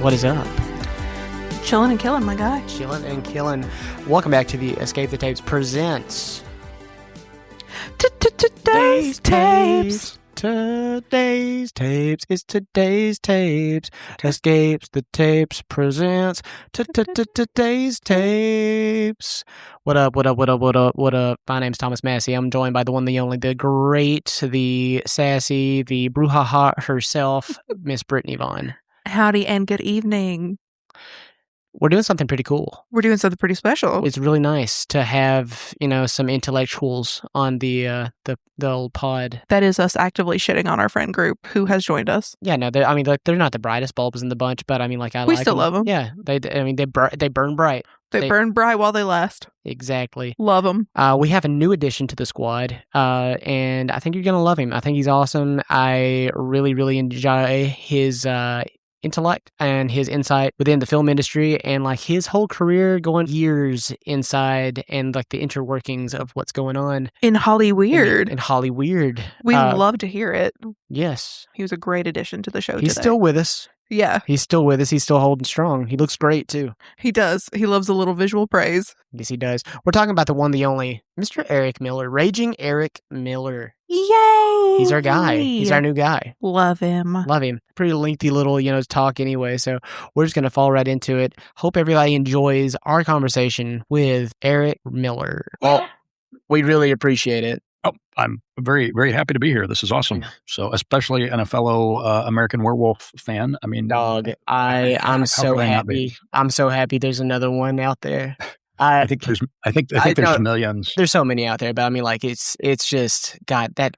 What is up? Chilling and killing, my guy. Chilling and killing. Welcome back to the Escape the Tapes presents Today's tapes. Today's tapes. It's today's tapes. Escapes the Tapes presents today's tapes. What up? What up? What up? What up? What up? My name's Thomas Massey. I'm joined by the one, the only, the great, the sassy, the brouhaha herself, Miss Brittany Vaughn. Howdy and good evening. We're doing something pretty cool. We're doing something pretty special. It's really nice to have, some intellectuals on the old pod. That is us actively shitting on our friend group who has joined us. Yeah, no, they're not the brightest bulbs in the bunch, but we still love them. Yeah, they burn bright. They burn bright while they last. Exactly. Love them. We have a new addition to the squad, and I think you're gonna love him. I think he's awesome. I really, really enjoy his intellect and his insight within the film industry, and like his whole career going years inside and like the interworkings of what's going on in Hollyweird. In Hollyweird. We love to hear it. Yes. He was a great addition to the show He's today. still with us. Yeah. He's still with us. He's still holding strong. He looks great too. He does. He loves a little visual praise. Yes, he does. We're talking about the one, the only, Mr. Eric Miller, Raging Eric Miller. Yay! He's our guy. He's our new guy. Love him. Love him. Pretty lengthy little, talk anyway, so we're just going to fall right into it. Hope everybody enjoys our conversation with Eric Miller. Well, we really appreciate it. Oh, I'm very, very happy to be here. This is awesome. So, especially a fellow American Werewolf fan. I mean, dog, I'm so happy. I'm so happy there's another one out there. I think there's millions. There's so many out there, but I mean, like it's just God, that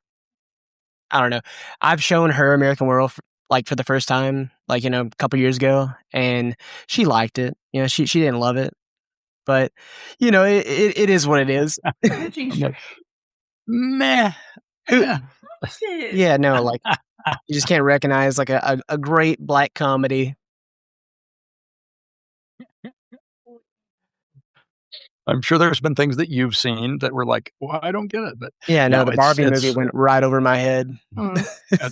I don't know. I've shown her American Werewolf like for the first time, like a couple years ago, and she liked it. She didn't love it, but it is what it is. Meh. Yeah, no, like you just can't recognize like a great black comedy. I'm sure there's been things that you've seen that were like, well, I don't get it. But yeah, no, the Barbie movie went right over my head.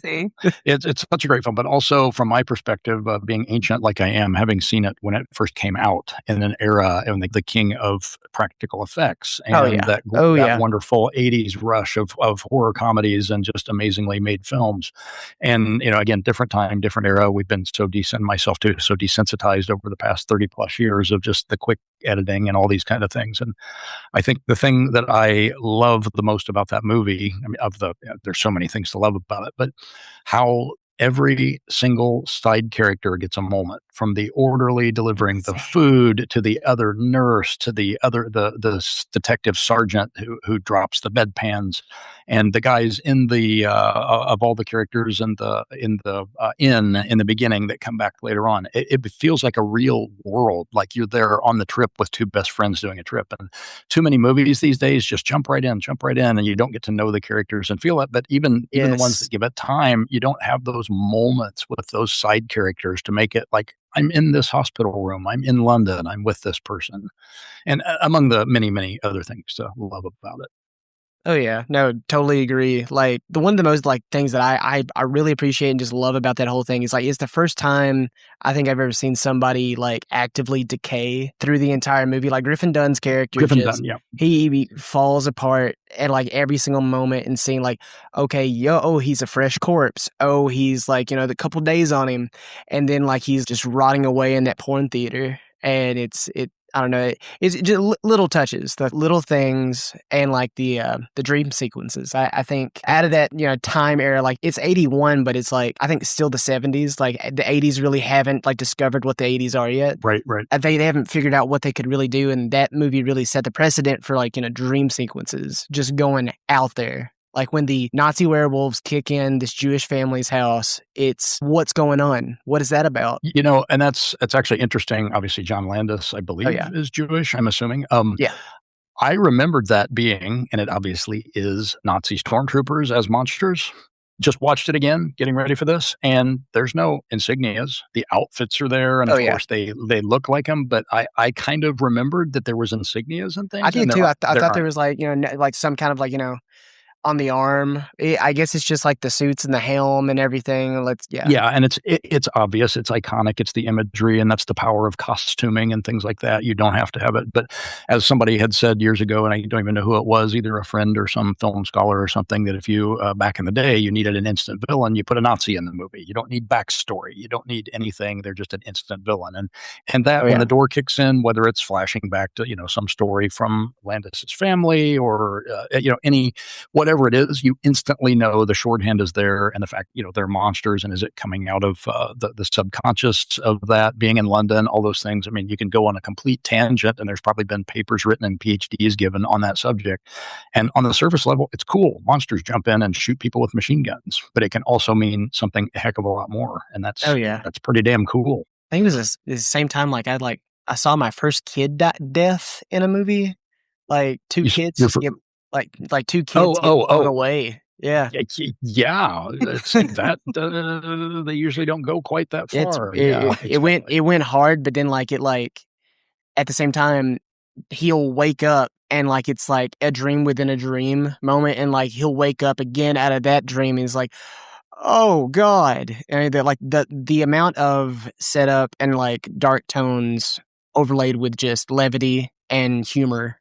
See, it's such a great film, but also from my perspective, being ancient like I am, having seen it when it first came out in an era and the king of practical effects, and that wonderful '80s rush of horror comedies and just amazingly made films. And again, different time, different era. We've been so desensitized over the past 30 plus years of just the quick editing and all these kind of things. And I think the thing that I love the most about that movie, there's so many things to love about it, but how every single side character gets a moment, from the orderly delivering the food to the other nurse to the detective sergeant who drops the bedpans, and the guys in the of all the characters in the inn in the beginning that come back later on. It feels like a real world, like you're there on the trip with two best friends doing a trip. And too many movies these days just jump right in, and you don't get to know the characters and feel it. But even the ones that give it time, you don't have those moments with those side characters to make it like, I'm in this hospital room, I'm in London, I'm with this person. And among the many, many other things to love about it. Oh yeah, no, totally agree. Like one of the most like things that I really appreciate and just love about that whole thing is like it's the first time I think I've ever seen somebody like actively decay through the entire movie. Like Griffin Dunn's character, he falls apart at like every single moment and seeing like, okay, he's a fresh corpse. Oh, he's like the couple days on him, and then like he's just rotting away in that porn theater, and I don't know. It's just little touches, the little things, and like the dream sequences. I think out of that time era, like it's 81, but it's like I think it's still the 70s. Like the 80s really haven't like discovered what the 80s are yet. Right. They haven't figured out what they could really do, and that movie really set the precedent for like dream sequences just going out there. Like when the Nazi werewolves kick in this Jewish family's house, it's what's going on? What is that about? And that's actually interesting. Obviously, John Landis, I believe, is Jewish, I'm assuming. I remembered that being, and it obviously is, Nazi stormtroopers as monsters. Just watched it again, getting ready for this, and there's no insignias. The outfits are there, and of course they look like them. But I kind of remembered that there was insignias and things. I did too. I thought there was like like some kind of like on the arm. I guess it's just like the suits and the helm and everything. Yeah, and it's obvious, it's iconic, it's the imagery, and that's the power of costuming and things like that. You don't have to have it, but as somebody had said years ago, and I don't even know who it was, either a friend or some film scholar or something, that if you back in the day, you needed an instant villain, you put a Nazi in the movie. You don't need backstory. You don't need anything. They're just an instant villain, and that when the door kicks in, whether it's flashing back to some story from Landis's family or any whatever it is, you instantly know the shorthand is there, and the fact they're monsters, and is it coming out of the subconscious of that being in London, all those things. I mean, you can go on a complete tangent, and there's probably been papers written and PhDs given on that subject. And on the surface level, it's cool. Monsters jump in and shoot people with machine guns, but it can also mean something a heck of a lot more, and that's pretty damn cool. I think it was the same time I saw my first kid death in a movie, like two kids get blown away. Yeah. That they usually don't go quite that far. It went hard, but then at the same time, he'll wake up and it's like a dream within a dream moment, and he'll wake up again out of that dream, and he's like, oh God. And the amount of setup and dark tones overlaid with just levity and humor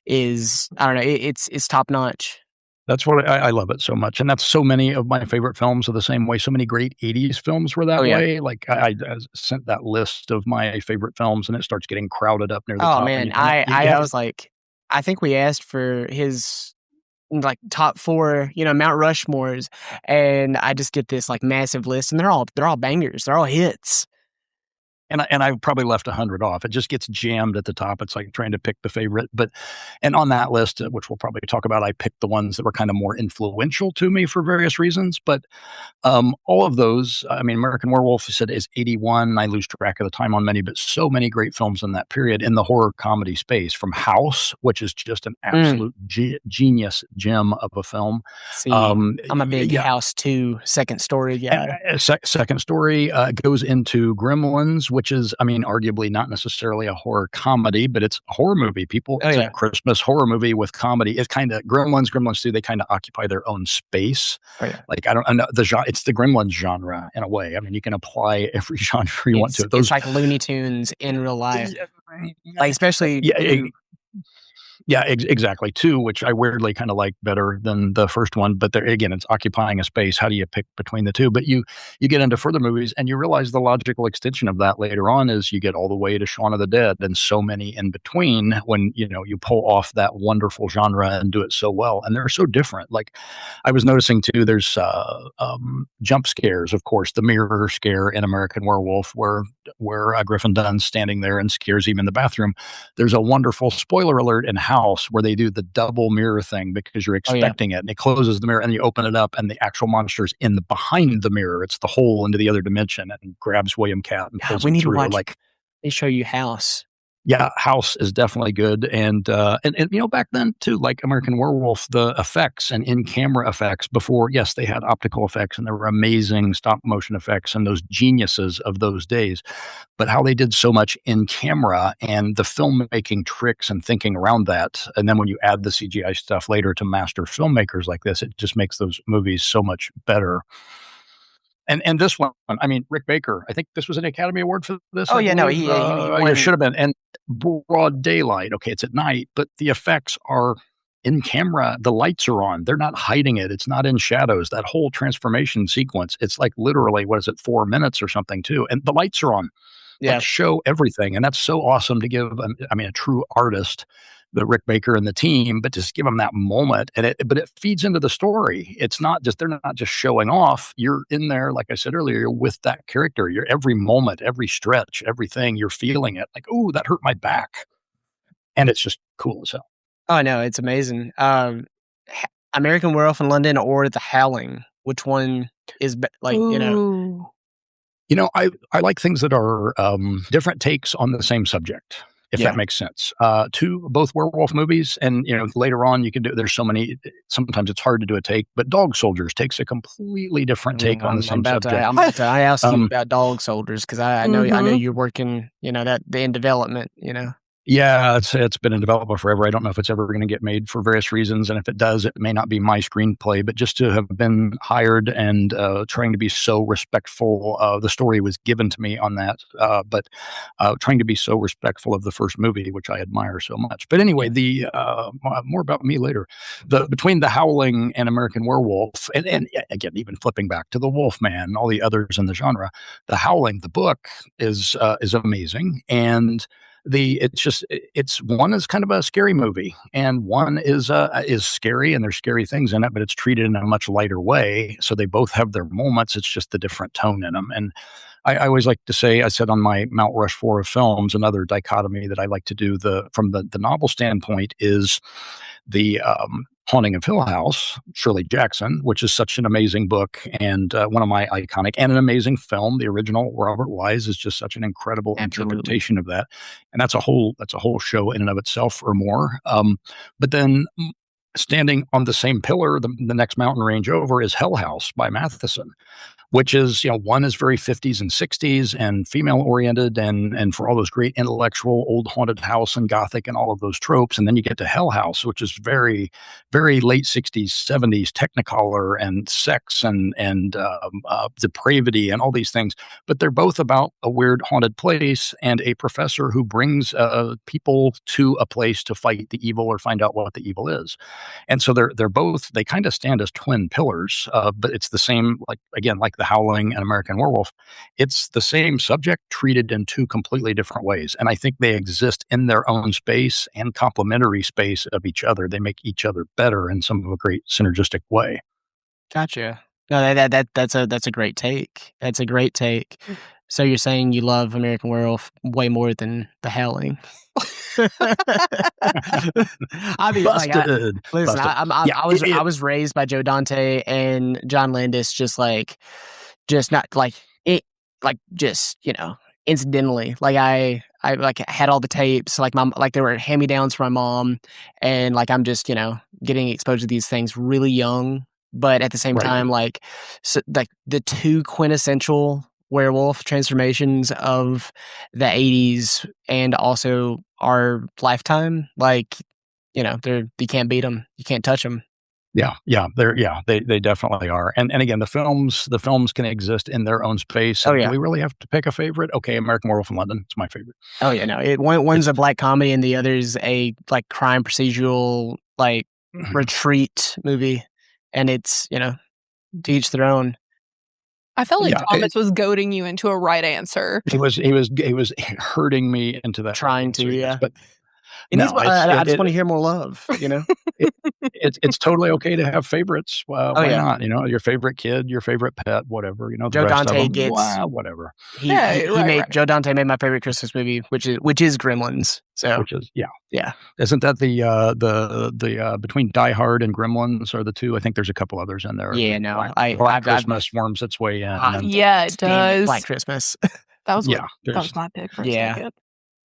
is, I don't know, it's top notch. That's what I love it so much, and that's so many of my favorite films are the same way. So many great '80s films were that way. Like I sent that list of my favorite films, and it starts getting crowded up near the top. Oh man, I was like, I think we asked for his top 4, Mount Rushmores, and I just get this massive list, and they're all bangers, they're all hits. And I probably left 100 off. It just gets jammed at the top. It's like trying to pick the favorite. And on that list, which we'll probably talk about, I picked the ones that were kind of more influential to me for various reasons. But all of those, I mean, American Werewolf, you said, is 81. I lose track of the time on many, but so many great films in that period in the horror comedy space, from House, which is just an absolute genius gem of a film. See, I'm a big House 2 second story guy. Second Story goes into Gremlins, which is, I mean, arguably not necessarily a horror comedy, but it's a horror movie. It's a Christmas horror movie with comedy. It's kind of Gremlins 2, they kind of occupy their own space. Like, I know the genre, it's the Gremlins genre in a way. I mean, you can apply every genre you want to. It's like Looney Tunes in real life. Especially. Yeah, exactly. 2, which I weirdly kind of like better than the first one, but there again, it's occupying a space. How do you pick between the two? But you get into further movies, and you realize the logical extension of that later on is you get all the way to Shaun of the Dead and so many in between, when you pull off that wonderful genre and do it so well, and they're so different. Like, I was noticing too, there's jump scares, of course, the mirror scare in American Werewolf, where Griffin Dunn's standing there and scares him in the bathroom. There's a wonderful spoiler alert in House where they do the double mirror thing, because you're expecting it, and it closes the mirror, and you open it up, and the actual monster's behind the mirror. It's the hole into the other dimension, and grabs William Cat and pulls him through. They show you House. Yeah, House is definitely good, and back then too, like American Werewolf, the effects and in-camera effects before, yes, they had optical effects, and there were amazing stop-motion effects, and those geniuses of those days, but how they did so much in camera and the filmmaking tricks and thinking around that, and then when you add the CGI stuff later to master filmmakers like this, it just makes those movies so much better. And this one, I mean, Rick Baker, I think this was an Academy Award for this. Oh, yeah, no, he should have been. And broad daylight. Okay, it's at night, but the effects are in camera. The lights are on. They're not hiding it. It's not in shadows. That whole transformation sequence, it's like literally, 4 minutes or something too. And the lights are on. Yeah. Show everything. And that's so awesome to give, a true artist, the Rick Baker and the team, but just give them that moment. But it feeds into the story. It's not just, they're not just showing off. You're in there, like I said earlier, you're with that character. You're every moment, every stretch, everything, you're feeling it. Like, oh, that hurt my back. And it's just cool as hell. Oh, no, it's amazing. American Werewolf in London or The Howling? Which one is, Ooh. I like things that are different takes on the same subject, if that makes sense. Both werewolf movies, and later on you can do. There's so many. Sometimes it's hard to do a take, but Dog Soldiers takes a completely different take on the same subject. I asked you about Dog Soldiers because I know you're working. That in development. Yeah, it's been in development forever. I don't know if it's ever going to get made for various reasons, and if it does, it may not be my screenplay. But just to have been hired and trying to be so respectful, the story was given to me on that. But trying to be so respectful of the first movie, which I admire so much. But anyway, the more about me later. The between The Howling and American Werewolf, and again, even flipping back to The Wolfman, all the others in the genre, The Howling, the book is amazing, and it's one is kind of a scary movie, and one is scary, and there's scary things in it, but it's treated in a much lighter way. So they both have their moments. It's just the different tone in them. And I always like to say, I said on my Mount Rushmore of films, another dichotomy that I like to do from the novel standpoint is the Haunting of Hill House, Shirley Jackson, which is such an amazing book and one of my iconic and an amazing film. The original Robert Wise is just such an incredible interpretation of that, and that's a whole show in and of itself or more. But then standing on the same pillar, the next mountain range over is Hell House by Matheson, which is, one is very 50s and 60s and female oriented and for all those great intellectual old haunted house and gothic and all of those tropes. And then you get to Hell House, which is very, very late 60s, 70s technicolor and sex and depravity and all these things. But they're both about a weird haunted place and a professor who brings people to a place to fight the evil or find out what the evil is. And so they kind of stand as twin pillars, but it's the same, like The Howling and American Werewolf. It's the same subject treated in two completely different ways. And I think they exist in their own space and complementary space of each other. They make each other better in some of a great synergistic way. Gotcha. No, that's a great take. That's a great take. So you're saying you love American Werewolf way more than The Howling? I mean, Busted. Listen, Busted. I was raised by Joe Dante and John Landis, just not like it, like just incidentally. Like I like had all the tapes, like they were hand me downs from my mom, and like I'm just getting exposed to these things really young, but at the same time, like the two quintessential werewolf transformations of the 80s and also our lifetime, like you can't beat them, you can't touch them. They definitely are. And again, the films can exist in their own space. Oh yeah. Do we really have to pick a favorite? Okay, American Werewolf in London, it's my favorite. Oh yeah, no. One's a black comedy and the other's a like crime procedural retreat movie, and it's to each their own. I felt like Thomas was goading you into a right answer. He was hurting me into that. Trying to, yeah. But I just want to hear more love, It's totally okay to have favorites. Why not? Your favorite kid, your favorite pet, whatever. Joe Dante gets whatever. Joe Dante made my favorite Christmas movie, which is Gremlins. So which is yeah. Isn't that the between Die Hard and Gremlins are the two? I think there's a couple others in there. Yeah, no, Black Christmas worms its way in. Yeah, it does. Black Christmas. That was my pick for a second.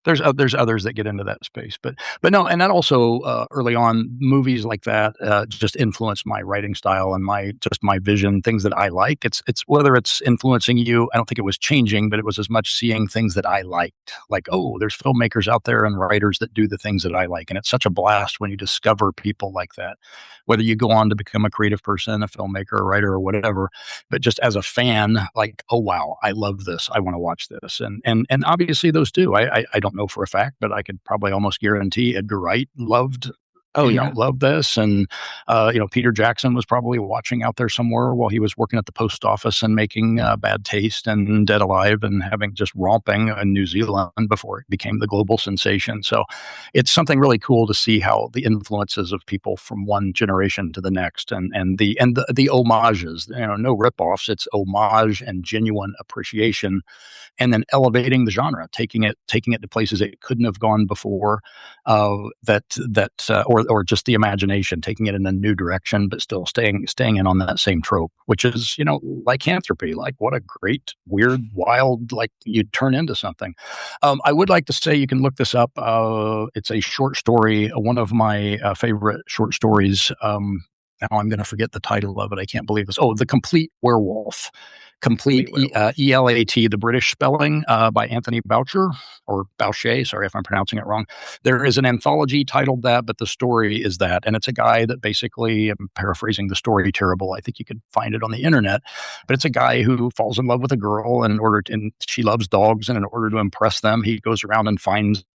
There's others that get into that space, but no, and that also early on movies like that just influenced my writing style and my vision, things that I like. It's whether it's influencing you, I don't think it was changing, but it was as much seeing things that I liked. Like, oh, there's filmmakers out there and writers that do the things that I like, and it's such a blast when you discover people like that. Whether you go on to become a creative person, a filmmaker, a writer, or whatever, but just as a fan, like, oh wow, I love this. I want to watch this, and obviously those do. I don't know for a fact, but I could probably almost guarantee Edgar Wright loved this. And, Peter Jackson was probably watching out there somewhere while he was working at the post office and making Bad Taste and Dead Alive and having just romping in New Zealand before it became the global sensation. So it's something really cool to see how the influences of people from one generation to the next and the homages, no ripoffs, it's homage and genuine appreciation, and then elevating the genre, taking it to places it couldn't have gone before, or just the imagination, taking it in a new direction, but still staying in on that same trope, which is, lycanthropy. Like, what a great, weird, wild, like you turn into something. I would like to say you can look this up. It's a short story, one of my favorite short stories. now I'm going to forget the title of it. I can't believe this. Oh, The Complete Werewolf. Complete, E-L-A-T, the British spelling, by Anthony Boucher, or Boucher, sorry if I'm pronouncing it wrong. There is an anthology titled that, but the story is that. And it's a guy that basically, I'm paraphrasing the story terrible, I think you could find it on the internet, but it's a guy who falls in love with a girl, and she loves dogs, and in order to impress them, he goes around and finds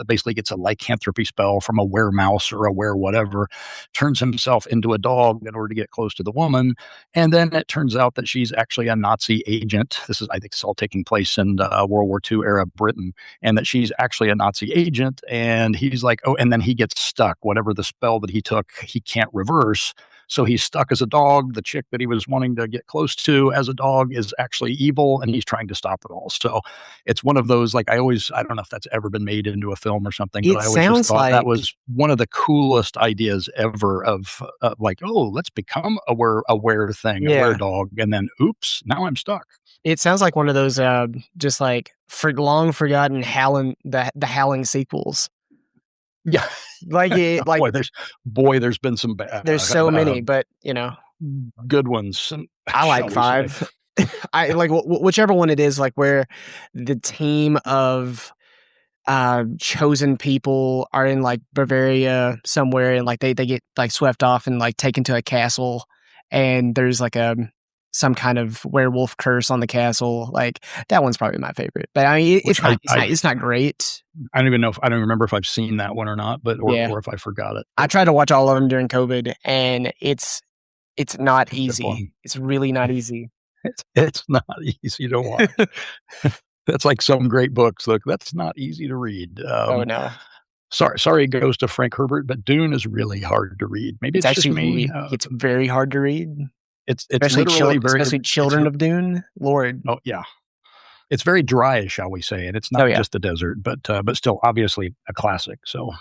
basically gets a lycanthropy spell from a weremouse or a were whatever, turns himself into a dog in order to get close to the woman. And then it turns out that she's actually a Nazi agent. This is, I think, it's all taking place in World War II era Britain, and that she's actually a Nazi agent. And he's like, oh, and then he gets stuck. Whatever the spell that he took, he can't reverse. So he's stuck as a dog. The chick that he was wanting to get close to as a dog is actually evil, and he's trying to stop it all. So it's one of those, like, I don't know if that's ever been made into a film or something, but I always just thought that was one of the coolest ideas ever of like, oh, let's become a were thing, a were dog, and then oops, now I'm stuck. It sounds like one of those just like for long forgotten Howling, the Howling sequels. Yeah. Like it, like there's been some there's so many, but good ones. I like 5. I like whichever one it is, like where the team of chosen people are in like Bavaria somewhere, and like they get like swept off and like taken to a castle, and there's like some kind of werewolf curse on the castle. Like that one's probably my favorite, but I mean it's not great. I don't remember if I've seen that one or not, but or if I forgot it. I tried to watch all of them during COVID, and it's not easy. It's really not easy. It's not easy to watch. That's like some great books. Look, that's not easy to read. Oh no. Sorry, it goes to Frank Herbert, but Dune is really hard to read. Maybe it's just me. It's very hard to read. It's especially children of Dune. Lord. Oh yeah. It's very dry, shall we say, and it's not just a desert, but still obviously a classic. So,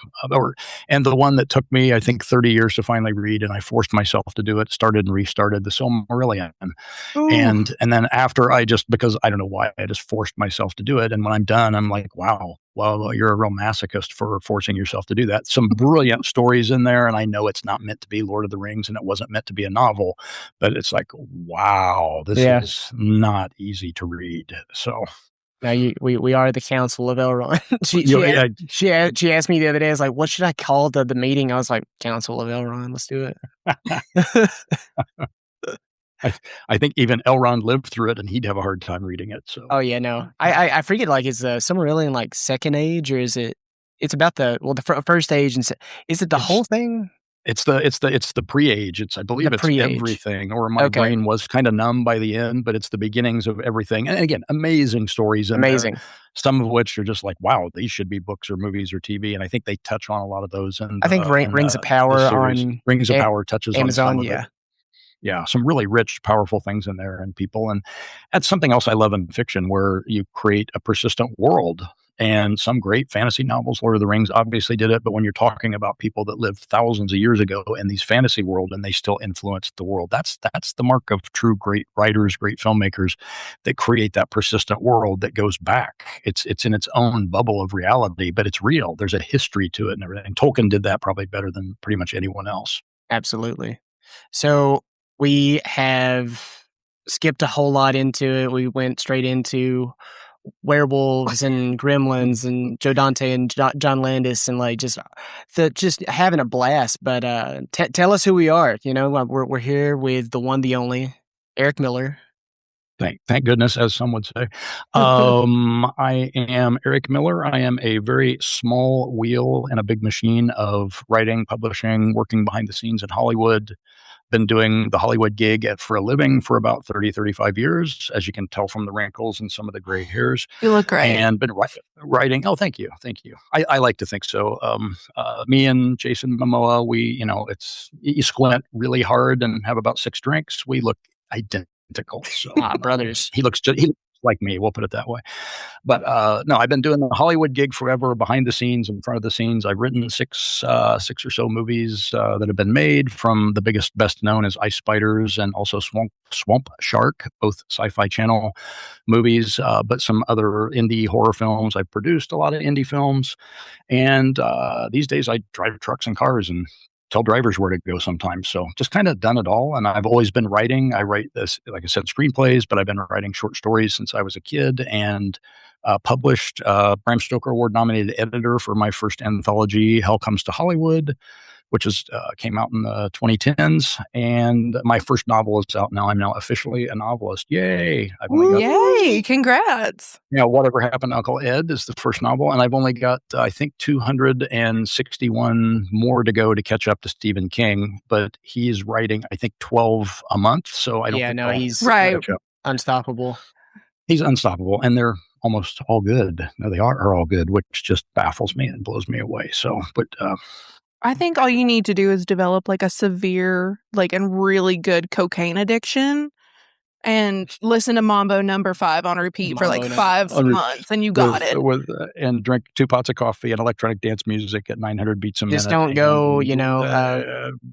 and the one that took me, I think, 30 years to finally read, and I forced myself to do it, started and restarted, the Silmarillion. And then after because I don't know why, I just forced myself to do it. And when I'm done, I'm like, wow, well, you're a real masochist for forcing yourself to do that. Some brilliant stories in there, and I know it's not meant to be Lord of the Rings, and it wasn't meant to be a novel, but it's like, wow, this is not easy to read. So now we are the Council of Elrond. She asked me the other day, I was like, what should I call the meeting? I was like, Council of Elrond, let's do it. I think even Elrond lived through it, and he'd have a hard time reading it. So, oh yeah, no, I forget. Like, is Silmarillion like second age, or is it? It's about the first age, and is it the whole thing? It's the pre-age. I believe it's everything. Or my brain was kind of numb by the end, but it's the beginnings of everything. And again, amazing stories. Amazing. Some of which are just like, wow, these should be books or movies or TV. And I think they touch on a lot of those. And I think Rings of Power on Rings of Power touches Amazon, on some of it. Yeah, some really rich, powerful things in there and people. And that's something else I love in fiction, where you create a persistent world. And some great fantasy novels, Lord of the Rings obviously did it, but when you're talking about people that lived thousands of years ago in these fantasy world and they still influence the world, that's the mark of true great writers, great filmmakers, that create that persistent world that goes back. It's in its own bubble of reality, but it's real. There's a history to it and everything. Tolkien did that probably better than pretty much anyone else. Absolutely. So we have skipped a whole lot into it. We went straight into werewolves and gremlins and Joe Dante and John Landis, and like just having a blast. But tell us who we are. You know, we're here with the one, the only Eric Miller. Thank goodness, as some would say. I am Eric Miller. I am a very small wheel in a big machine of writing, publishing, working behind the scenes in Hollywood. Been doing the Hollywood gig for a living for about 35 years, as you can tell from the wrinkles and some of the gray hairs. You look great. And been writing. Oh, thank you. I like to think so. Me and Jason Momoa, you squint really hard and have about 6 drinks. We look identical. So brothers. He looks like me. We'll put it that way. But no, I've been doing the Hollywood gig forever, behind the scenes, in front of the scenes. I've written 6 or so movies that have been made, from the best known as Ice Spiders and also Swamp Shark, both Sci-Fi Channel movies, but some other indie horror films. I've produced a lot of indie films, and these days I drive trucks and cars and tell drivers where to go sometimes. So just kind of done it all. And I've always been writing. I write this, like I said, screenplays, but I've been writing short stories since I was a kid, and published, Bram Stoker Award nominated editor for my first anthology, Hell Comes to Hollywood, which is came out in the 2010s. And my first novel is out now. I'm now officially a novelist. Yay! I've only got, yay! Congrats! Whatever Happened to Uncle Ed is the first novel, and I've only got, I think, 261 more to go to catch up to Stephen King. But he's writing, I think, 12 a month. So I don't think he's right. Unstoppable. He's unstoppable, and they're almost all good. No, they are all good, which just baffles me and blows me away. So, but I think all you need to do is develop like a severe, like, and really good cocaine addiction, and listen to Mambo Number 5 on repeat for like 5 months, and you got it. And drink 2 pots of coffee and electronic dance music at 900 beats a minute. Just don't go,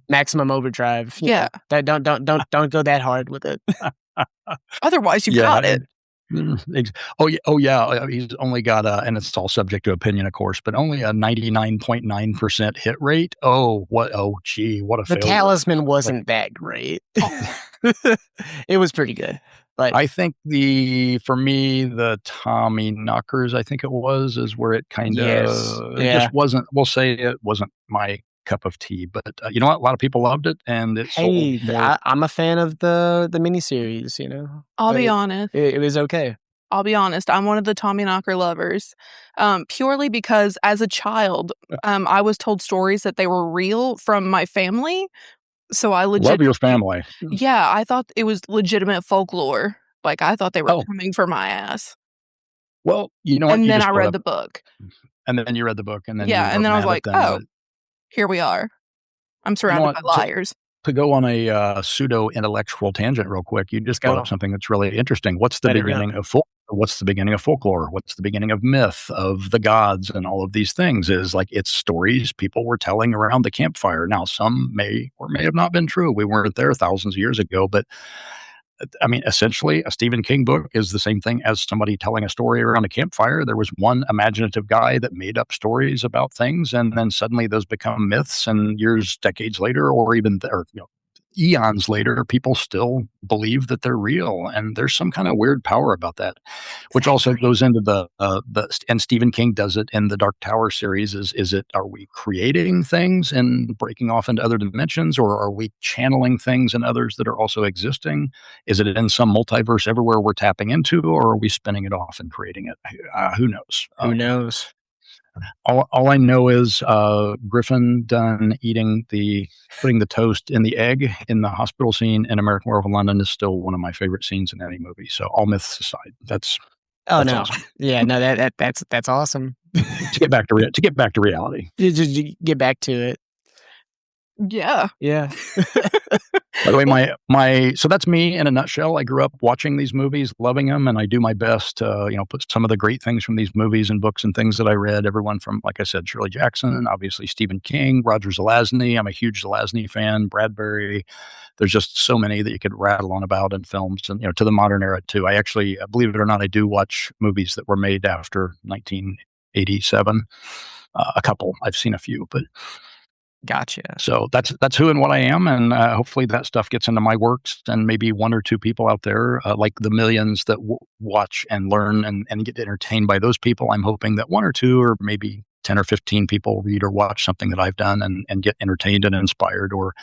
maximum overdrive. Yeah, don't go that hard with it. Otherwise, you got it. Oh yeah. He's only got and it's all subject to opinion, of course, but only a 99.9% hit rate. What a failure. The Talisman wasn't that great. It was pretty good. But I think for me, the Tommy Knockers, I think it was, is where it kind of just wasn't. We'll say it wasn't my cup of tea, but you know what? A lot of people loved it, and it sold more. I'm a fan of the miniseries. I'll be honest. It was okay. I'll be honest. I'm one of the Tommy Knocker lovers, purely because as a child, I was told stories that they were real from my family. So I love your family. Yeah, I thought it was legitimate folklore. Like, I thought they were coming for my ass. Well, you know what? And then I read the book. And then you read the book, and then and then I was like, here we are. I'm surrounded by liars. To go on a pseudo-intellectual tangent real quick, you just brought up something that's really interesting. What's the beginning of folklore? What's the beginning of folklore? What's the beginning of myth, of the gods, and all of these things? Is like, it's stories people were telling around the campfire. Now, some may or may have not been true. We weren't there thousands of years ago, but I mean, essentially, a Stephen King book is the same thing as somebody telling a story around a campfire. There was one imaginative guy that made up stories about things, and then suddenly those become myths. And decades later, or even eons later, people still believe that they're real, and there's some kind of weird power about that, which also goes into the and Stephen King does it in the Dark Tower series. Are we creating things and breaking off into other dimensions, or are we channeling things in others that are also existing? Is it in some multiverse everywhere we're tapping into, or are we spinning it off and creating it? Who knows? Who knows? All I know is Griffin Dunne putting the toast in the egg in the hospital scene in American Werewolf in London is still one of my favorite scenes in any movie. So all myths aside, that's awesome. Yeah, no, that's awesome. to get back to reality. Just get back to it. Yeah. By the way, so that's me in a nutshell. I grew up watching these movies, loving them, and I do my best to, put some of the great things from these movies and books and things that I read. Everyone from, like I said, Shirley Jackson, obviously Stephen King, Roger Zelazny. I'm a huge Zelazny fan. Bradbury. There's just so many that you could rattle on about in films, and to the modern era too. I actually, believe it or not, I do watch movies that were made after 1987. A couple. I've seen a few, but. Gotcha. So that's who and what I am, and hopefully that stuff gets into my works, and maybe one or two people out there, like the millions that watch and learn and get entertained by those people. I'm hoping that one or two, or maybe 10 or 15 people read or watch something that I've done and get entertained and inspired. Or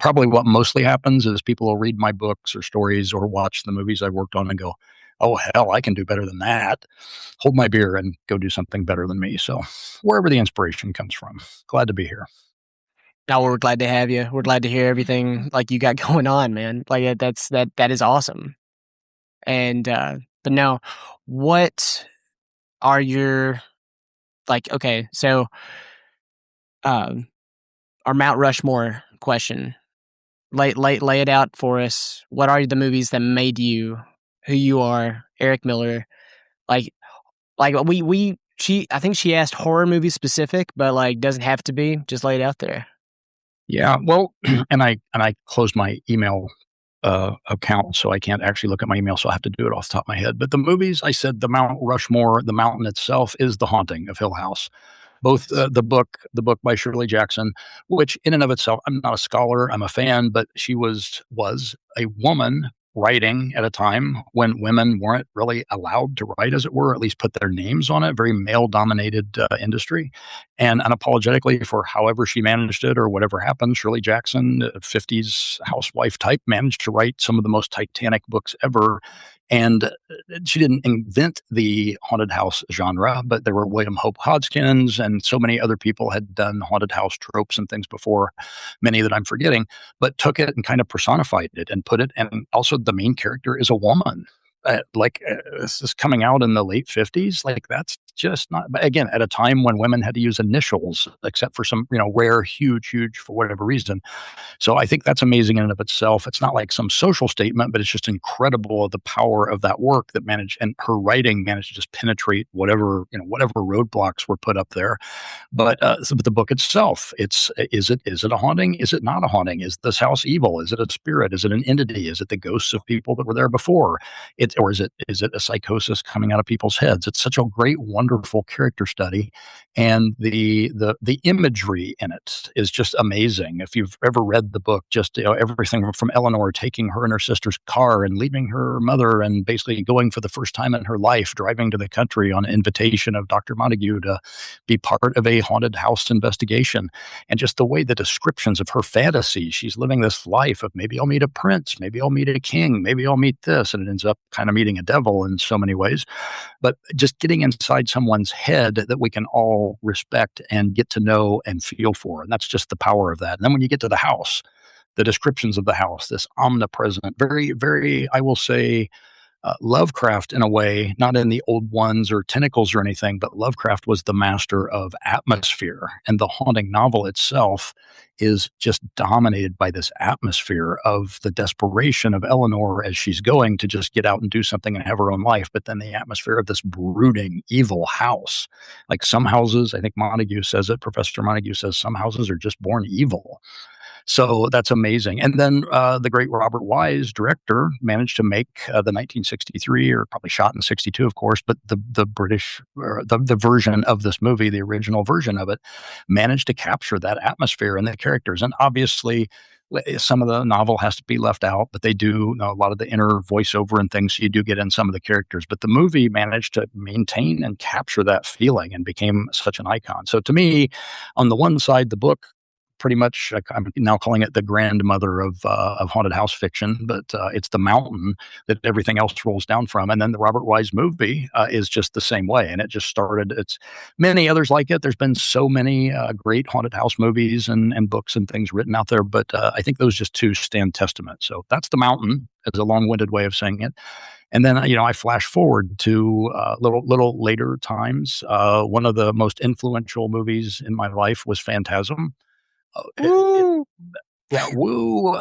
probably what mostly happens is people will read my books or stories or watch the movies I've worked on and go, oh, hell, I can do better than that. Hold my beer and go do something better than me. So wherever the inspiration comes from, glad to be here. No, we're glad to have you. We're glad to hear everything like you got going on, man. Like that is awesome. And but now, what are your okay? So, our Mount Rushmore question. Lay it out for us. What are the movies that made you who you are, Eric Miller? I think she asked horror movie specific, but doesn't have to be. Just lay it out there. Yeah, well, and I closed my email account, so I can't actually look at my email, so I have to do it off the top of my head. But the movies, I said the Mount Rushmore, the mountain itself, is The Haunting of Hill House. both the book by Shirley Jackson, which in and of itself, I'm not a scholar, I'm a fan, but she was a woman writing at a time when women weren't really allowed to write, as it were, at least put their names on it. Very male-dominated industry, and unapologetically for however she managed it or whatever happened, Shirley Jackson, 50s housewife type, managed to write some of the most titanic books ever. And she didn't invent the haunted house genre, but there were William Hope Hodgkins and so many other people had done haunted house tropes and things before, many that I'm forgetting, but took it and kind of personified it and put it. And also, the main character is a woman. This is coming out in the late 50s. Like, that's just not, again, at a time when women had to use initials, except for some, rare, huge, for whatever reason. So I think that's amazing in and of itself. It's not like some social statement, but it's just incredible the power of that work that managed, and her writing managed to just penetrate whatever roadblocks were put up there. But the book itself, is it a haunting? Is it not a haunting? Is this house evil? Is it a spirit? Is it an entity? Is it the ghosts of people that were there before? Or is it a psychosis coming out of people's heads? It's such a great, wonderful character study, and the imagery in it is just amazing. If you've ever read the book, just everything from Eleanor taking her and her sister's car and leaving her mother and basically going for the first time in her life, driving to the country on an invitation of Dr. Montague to be part of a haunted house investigation, and just the way the descriptions of her fantasy, she's living this life of maybe I'll meet a prince, maybe I'll meet a king, maybe I'll meet this, and it ends up kind of meeting a devil in so many ways. But just getting inside someone's head that we can all respect and get to know and feel for, and that's just the power of that. And then when you get to the house, the descriptions of the house, this omnipresent, very, very, I will say, Lovecraft in a way, not in the old ones or tentacles or anything, but Lovecraft was the master of atmosphere. And the haunting novel itself is just dominated by this atmosphere of the desperation of Eleanor as she's going to just get out and do something and have her own life. But then the atmosphere of this brooding, evil house. Like some houses, I think Montague says it, Professor Montague says some houses are just born evil. So that's amazing. And then the great Robert Wise, director, managed to make the 1963, or probably shot in 62, of course, but the British, or the version of this movie, the original version of it, managed to capture that atmosphere and the characters. And obviously, some of the novel has to be left out, but they do a lot of the inner voiceover and things, so you do get in some of the characters. But the movie managed to maintain and capture that feeling and became such an icon. So to me, on the one side, the book, pretty much, I'm now calling it the grandmother of haunted house fiction, but it's the mountain that everything else rolls down from. And then the Robert Wise movie is just the same way, and it just started. It's many others like it. There's been so many great haunted house movies and books and things written out there, but I think those just two stand testament. So that's the mountain, as a long-winded way of saying it. And then, I flash forward to little later times. One of the most influential movies in my life was Phantasm. Woo! Yeah, woo!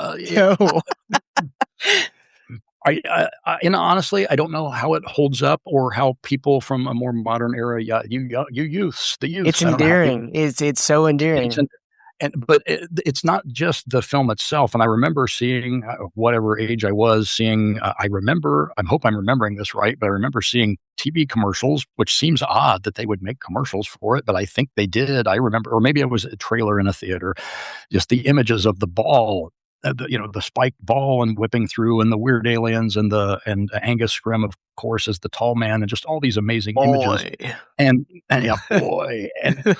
Honestly, I don't know how it holds up or how people from a more modern era, the youth. It's endearing. It's so endearing. But it's not just the film itself. And I remember seeing, whatever age I was, I hope I'm remembering this right, but I remember seeing TV commercials, which seems odd that they would make commercials for it, but I think they did. I remember, or maybe it was a trailer in a theater, just the images of the ball, the spiked ball and whipping through, and the weird aliens, and Angus Scrimm, of course, as the tall man, and just all these amazing images. And yeah, boy, and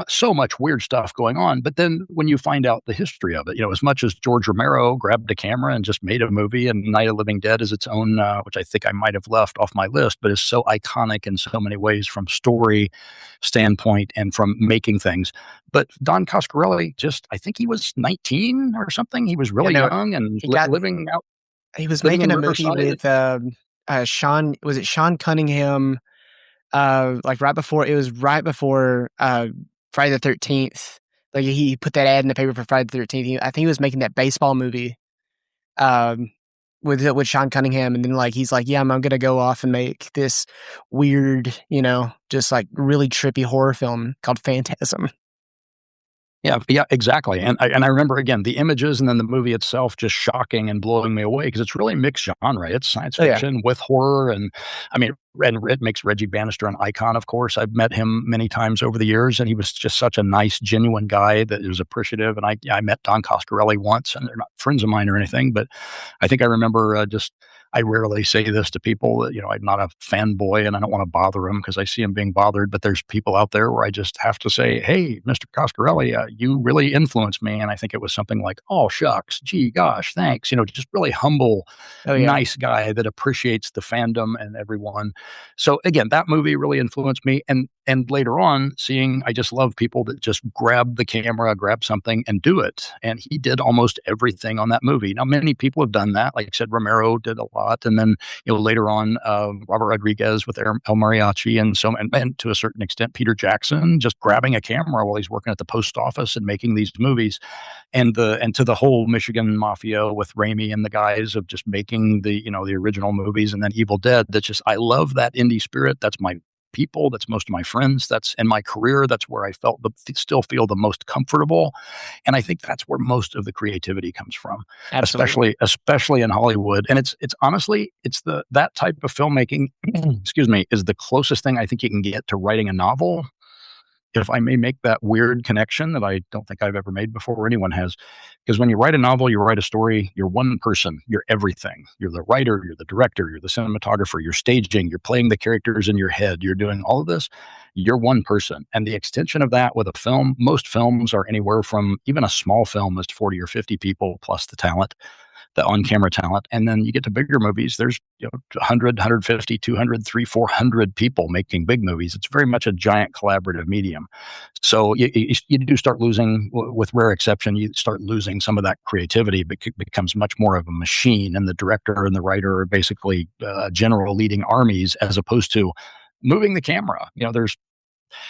so much weird stuff going on. But then when you find out the history of it, as much as George Romero grabbed a camera and just made a movie, and Night of the Living Dead is its own, which I think I might have left off my list, but is so iconic in so many ways from story standpoint and from making things. But Don Coscarelli, I think he was 19 or something. He was really young and living out. He was making a movie with Sean. Was it Sean Cunningham? Right before Friday the 13th. Like, he put that ad in the paper for Friday the 13th. I think he was making that baseball movie with Sean Cunningham, and then he's like, yeah, I'm gonna go off and make this weird, just really trippy horror film called Phantasm. Yeah, exactly. And I remember, again, the images and then the movie itself just shocking and blowing me away because it's really mixed genre. It's science fiction with horror, and I mean, it makes Reggie Bannister an icon, of course. I've met him many times over the years, and he was just such a nice, genuine guy that was appreciative. And I met Don Coscarelli once, and they're not friends of mine or anything, but I think I remember I rarely say this to people that, I'm not a fanboy and I don't want to bother them because I see them being bothered, but there's people out there where I just have to say, hey, Mr. Coscarelli, you really influenced me. And I think it was something like, oh, shucks, gee, gosh, thanks. Just really humble, nice guy that appreciates the fandom and everyone. So again, that movie really influenced me. And later on, I just love people that just grab the camera, grab something and do it. And he did almost everything on that movie. Now, many people have done that. Like I said, Romero did a lot. And then, later on, Robert Rodriguez with El Mariachi and to a certain extent, Peter Jackson, just grabbing a camera while he's working at the post office and making these movies. And to the whole Michigan Mafia with Raimi and the guys of just making the original movies, and then Evil Dead. I love that indie spirit. That's my people. That's most of my friends. That's in my career. That's where I still feel the most comfortable. And I think that's where most of the creativity comes from, especially in Hollywood. And it's honestly, that type of filmmaking, excuse me, is the closest thing I think you can get to writing a novel. If I may make that weird connection that I don't think I've ever made before or anyone has, because when you write a novel, you write a story, you're one person, you're everything. You're the writer, you're the director, you're the cinematographer, you're staging, you're playing the characters in your head, you're doing all of this. You're one person. And the extension of that with a film, most films are anywhere from, even a small film is 40 or 50 people plus the talent, the on-camera talent. And then you get to bigger movies, there's 100, 150, 200, 300, 400 people making big movies. It's very much a giant collaborative medium. So you do start losing, with rare exception, you start losing some of that creativity. It becomes much more of a machine, and the director and the writer are basically general leading armies, as opposed to moving the camera.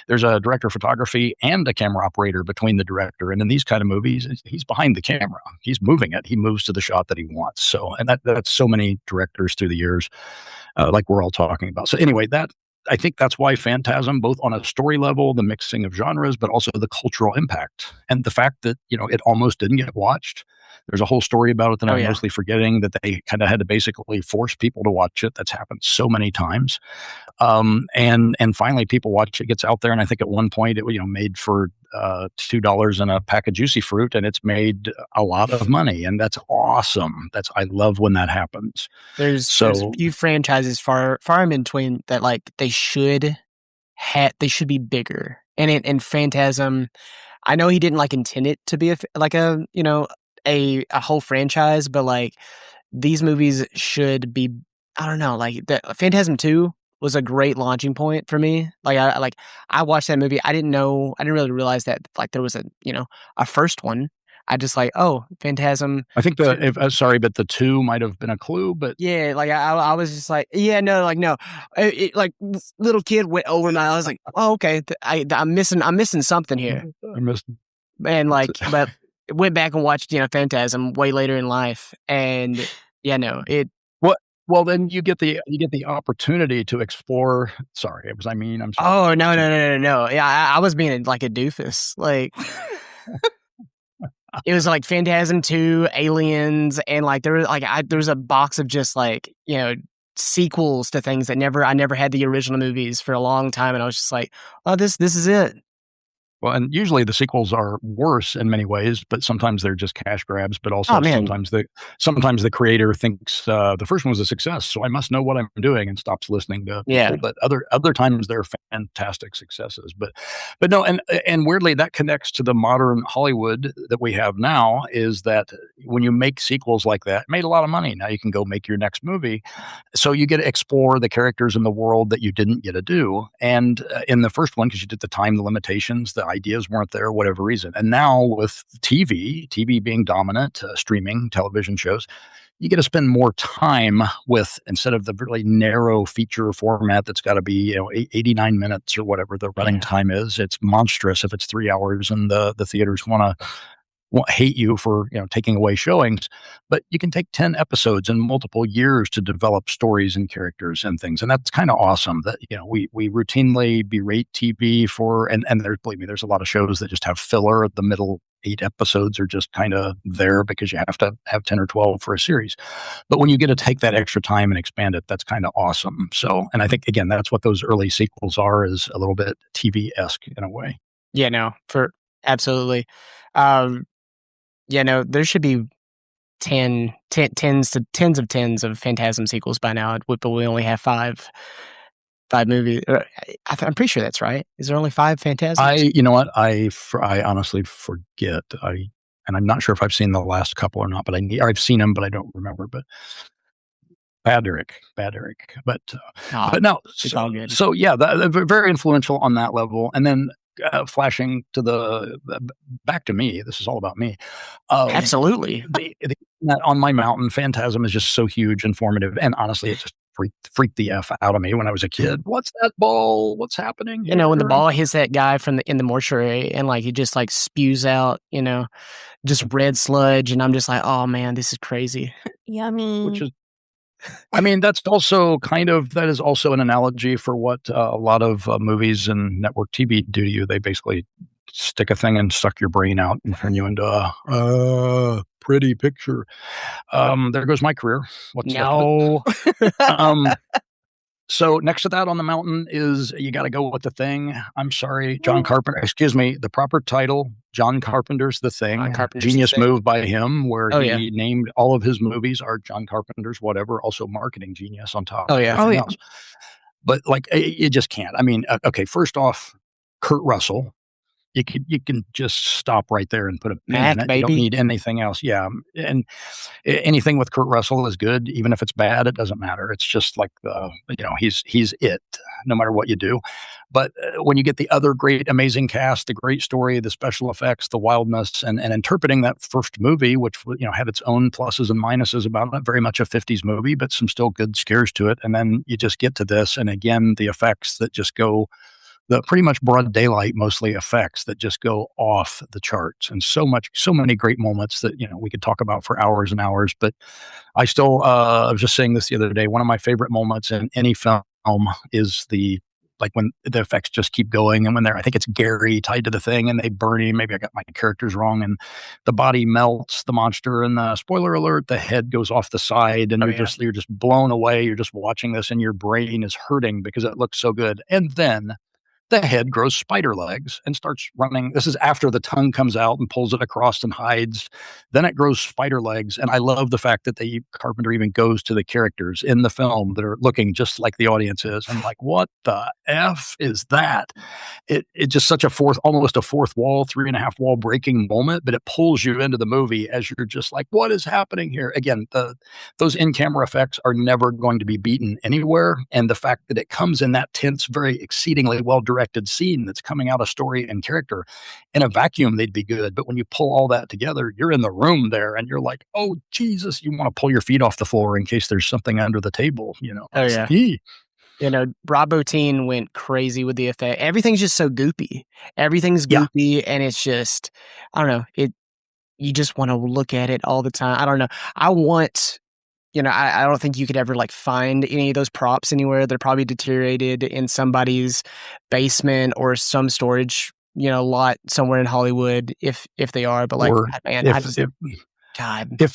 There's a director of photography and a camera operator between the director. And in these kind of movies, he's behind the camera. He's moving it. He moves to the shot that he wants. So, and that's so many directors through the years, like we're all talking about. So anyway, I think that's why Phantasm, both on a story level, the mixing of genres, but also the cultural impact and the fact that, it almost didn't get watched. There's a whole story about it that I'm mostly forgetting, that they kind of had to basically force people to watch it. That's happened so many times. And finally people watch it, gets out there. And I think at one point it, made for $2 and a pack of Juicy Fruit, and it's made a lot of money. And that's awesome. I love when that happens. There's a few franchises far in between that they should be bigger. And in Phantasm, I know he didn't intend it to be a whole franchise, but these movies should be, I don't know, the Phantasm 2 was a great launching point for me. I watched that movie. I didn't really realize that there was a first one. I just Phantasm. I think but the 2 might have been a clue, but yeah, I was just no. Little kid went over and I was like, oh, okay, I'm missing something here. I missed, and but went back and watched Phantasm way later in life, and it. Well, then you get the opportunity to explore. Sorry, was I mean? I'm sorry. Oh no! Yeah, I was being a doofus. It was Phantasm 2, Aliens, and there was there was a box of just sequels to things that I never had the original movies for a long time, and I was just oh, this is it. Well, and usually the sequels are worse in many ways, but sometimes they're just cash grabs. But also sometimes the creator thinks the first one was a success, so I must know what I'm doing, and stops listening to people. But other times they're fantastic successes. But no, and weirdly that connects to the modern Hollywood that we have now. Is that when you make sequels like that, made a lot of money. Now you can go make your next movie, so you get to explore the characters in the world that you didn't get to do. And in the first one, because you did the time, the limitations, the ideas weren't there, whatever reason. And now with TV being dominant, streaming, television shows, you get to spend more time with, instead of the really narrow feature format that's got to be 89 minutes or whatever the running time is. It's monstrous if it's 3 hours and the theaters want to won't hate you for taking away showings, but you can take 10 episodes and multiple years to develop stories and characters and things, and that's kind of awesome. That we routinely berate TV for, and there's, believe me, there's a lot of shows that just have filler. The middle 8 episodes are just kind of there because you have to have 10 or 12 for a series. But when you get to take that extra time and expand it, that's kind of awesome. So, and I think again, that's what those early sequels are, is a little bit TV-esque in a way. Yeah, no, for absolutely. There should be tens of Phantasm sequels by now, but we only have five movies. I'm pretty sure that's right. Is there only 5 Phantasms? You know what? I honestly forget. And I'm not sure if I've seen the last couple or not, but I've seen them, but I don't remember. But bad Eric. But no, it's all good. So yeah, very influential on that level. And then flashing to back to me. This is all about me. Absolutely. On my mountain, Phantasm is just so huge, informative, and honestly, it just freaked the F out of me when I was a kid. What's that ball? What's happening here? When the ball hits that guy in the mortuary and he just spews out, just red sludge, and I'm just like, oh man, this is crazy. Yummy. Which is, I mean, that is also an analogy for what a lot of movies and network TV do to you. They basically stick a thing and suck your brain out and turn you into a pretty picture. There goes my career. What's no. So next to that on the mountain is, you got to go with The Thing. I'm sorry, John Carpenter. Excuse me. The proper title, John Carpenter's The Thing. Genius move by him, where he named all of his movies are John Carpenter's whatever. Also marketing genius on top. Else. But you just can't. I mean, okay. First off, Kurt Russell. You can just stop right there and put a pin in it. Baby. You don't need anything else. Yeah, and anything with Kurt Russell is good, even if it's bad. It doesn't matter. It's just he's it, no matter what you do. But when you get the other great, amazing cast, the great story, the special effects, the wildness, and interpreting that first movie, which had its own pluses and minuses about it, very much a '50s movie, but some still good scares to it. And then you just get to this, and again, the effects that just go. The pretty much broad daylight, mostly effects that just go off the charts, and so many great moments that we could talk about for hours and hours. But I still, I was just saying this the other day. One of my favorite moments in any film is when the effects just keep going, and when I think it's Gary tied to the thing, and they burn him. Maybe I got my characters wrong, and the body melts, the monster, and the spoiler alert, the head goes off the side, and you're just blown away. You're just watching this, and your brain is hurting because it looks so good, and then the head grows spider legs and starts running. This is after the tongue comes out and pulls it across and hides. Then it grows spider legs. And I love the fact that Carpenter even goes to the characters in the film that are looking just like the audience is. I'm like, what the F is that? It just such almost a fourth wall, 3.5 wall breaking moment, but it pulls you into the movie as you're just like, what is happening here? Again, those in-camera effects are never going to be beaten anywhere. And the fact that it comes in that tense, very exceedingly well-directed scene that's coming out of story and character, in a vacuum they'd be good, but when you pull all that together, you're in the room there and you're like, oh Jesus, you want to pull your feet off the floor in case there's something under the table. Oh yeah. Rob Bottin went crazy with the effect. Everything's just so goopy. Everything's goopy, and it's just, I don't know, you just want to look at it all the time. I don't know. I don't think you could ever find any of those props anywhere. They're probably deteriorated in somebody's basement or some storage, lot somewhere in Hollywood, if they are. But if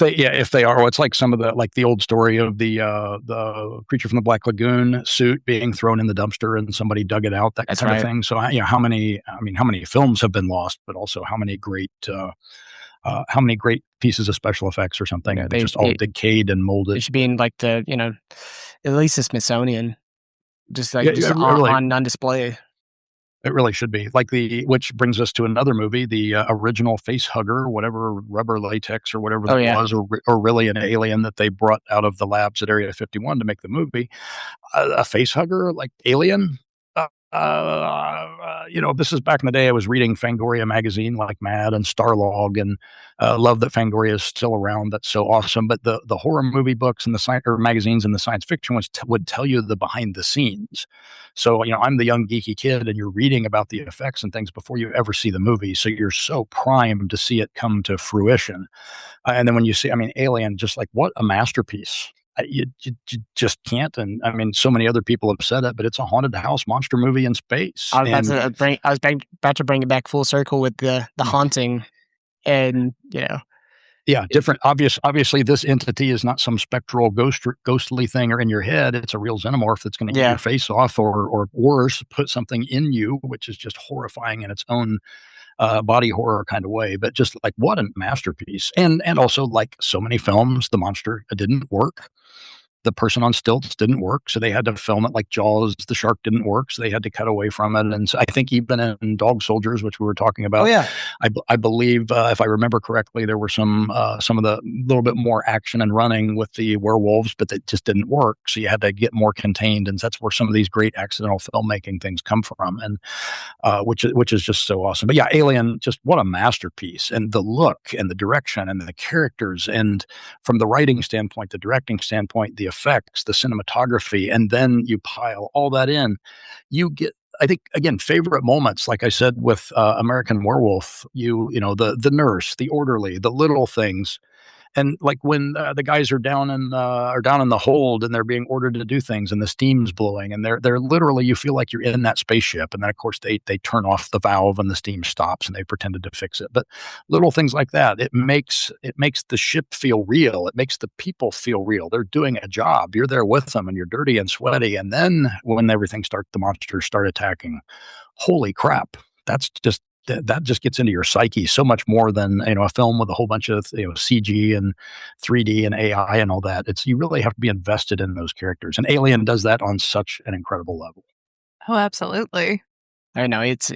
they are, it's like some of the old story of the Creature from the Black Lagoon suit being thrown in the dumpster and somebody dug it out, that kind of thing. So how many films have been lost, but also how many great pieces of special effects or something that just all decayed and molded. It should be in at least the Smithsonian, on display. It really should be which brings us to another movie, the original face hugger, whatever rubber latex or whatever was, or really an alien that they brought out of the labs at Area 51 to make the movie. A face hugger like Alien. this is back in the day. I was reading Fangoria magazine like mad, and Starlog, and love that Fangoria is still around. That's so awesome. But the horror movie books and the magazines and the science fiction ones would tell you the behind the scenes. So I'm the young geeky kid, and you're reading about the effects and things before you ever see the movie. So you're so primed to see it come to fruition. And then when you see, Alien, just like what a masterpiece. You just can't. And I mean, so many other people have said it, but it's a haunted house monster movie in space. I was about to bring it back full circle with the haunting, and yeah, different. Obviously, this entity is not some spectral ghostly thing or in your head. It's a real xenomorph that's going to eat your face off, or worse, put something in you, which is just horrifying in its own body horror kind of way. But just like what a masterpiece, and also like so many films, the monster didn't work. The person on stilts didn't work, so they had to film it like Jaws. The shark didn't work, so they had to cut away from it. And so I think even in Dog Soldiers, which we were talking about, I believe if I remember correctly, there were some of the little bit more action and running with the werewolves, but that just didn't work. So you had to get more contained, and that's where some of these great accidental filmmaking things come from, and which is just so awesome. But yeah, Alien, just what a masterpiece, and the look and the direction and the characters, and from the writing standpoint, the directing standpoint, the effects, the cinematography, and then you pile all that in, you get, I think, again, favorite moments, like I said with American Werewolf, the nurse, the orderly, the little things. And like when the guys are down in the hold, and they're being ordered to do things, and the steam's blowing, and they're literally, you feel like you're in that spaceship, and then of course they turn off the valve and the steam stops, and they pretended to fix it. But little things like that, it makes the ship feel real. It makes the people feel real. They're doing a job. You're there with them, and you're dirty and sweaty. And then when the monsters start attacking, holy crap! That just gets into your psyche so much more than a film with a whole bunch of CG and 3D and AI and all that. You really have to be invested in those characters, and Alien does that on such an incredible level. Oh, absolutely. I know it's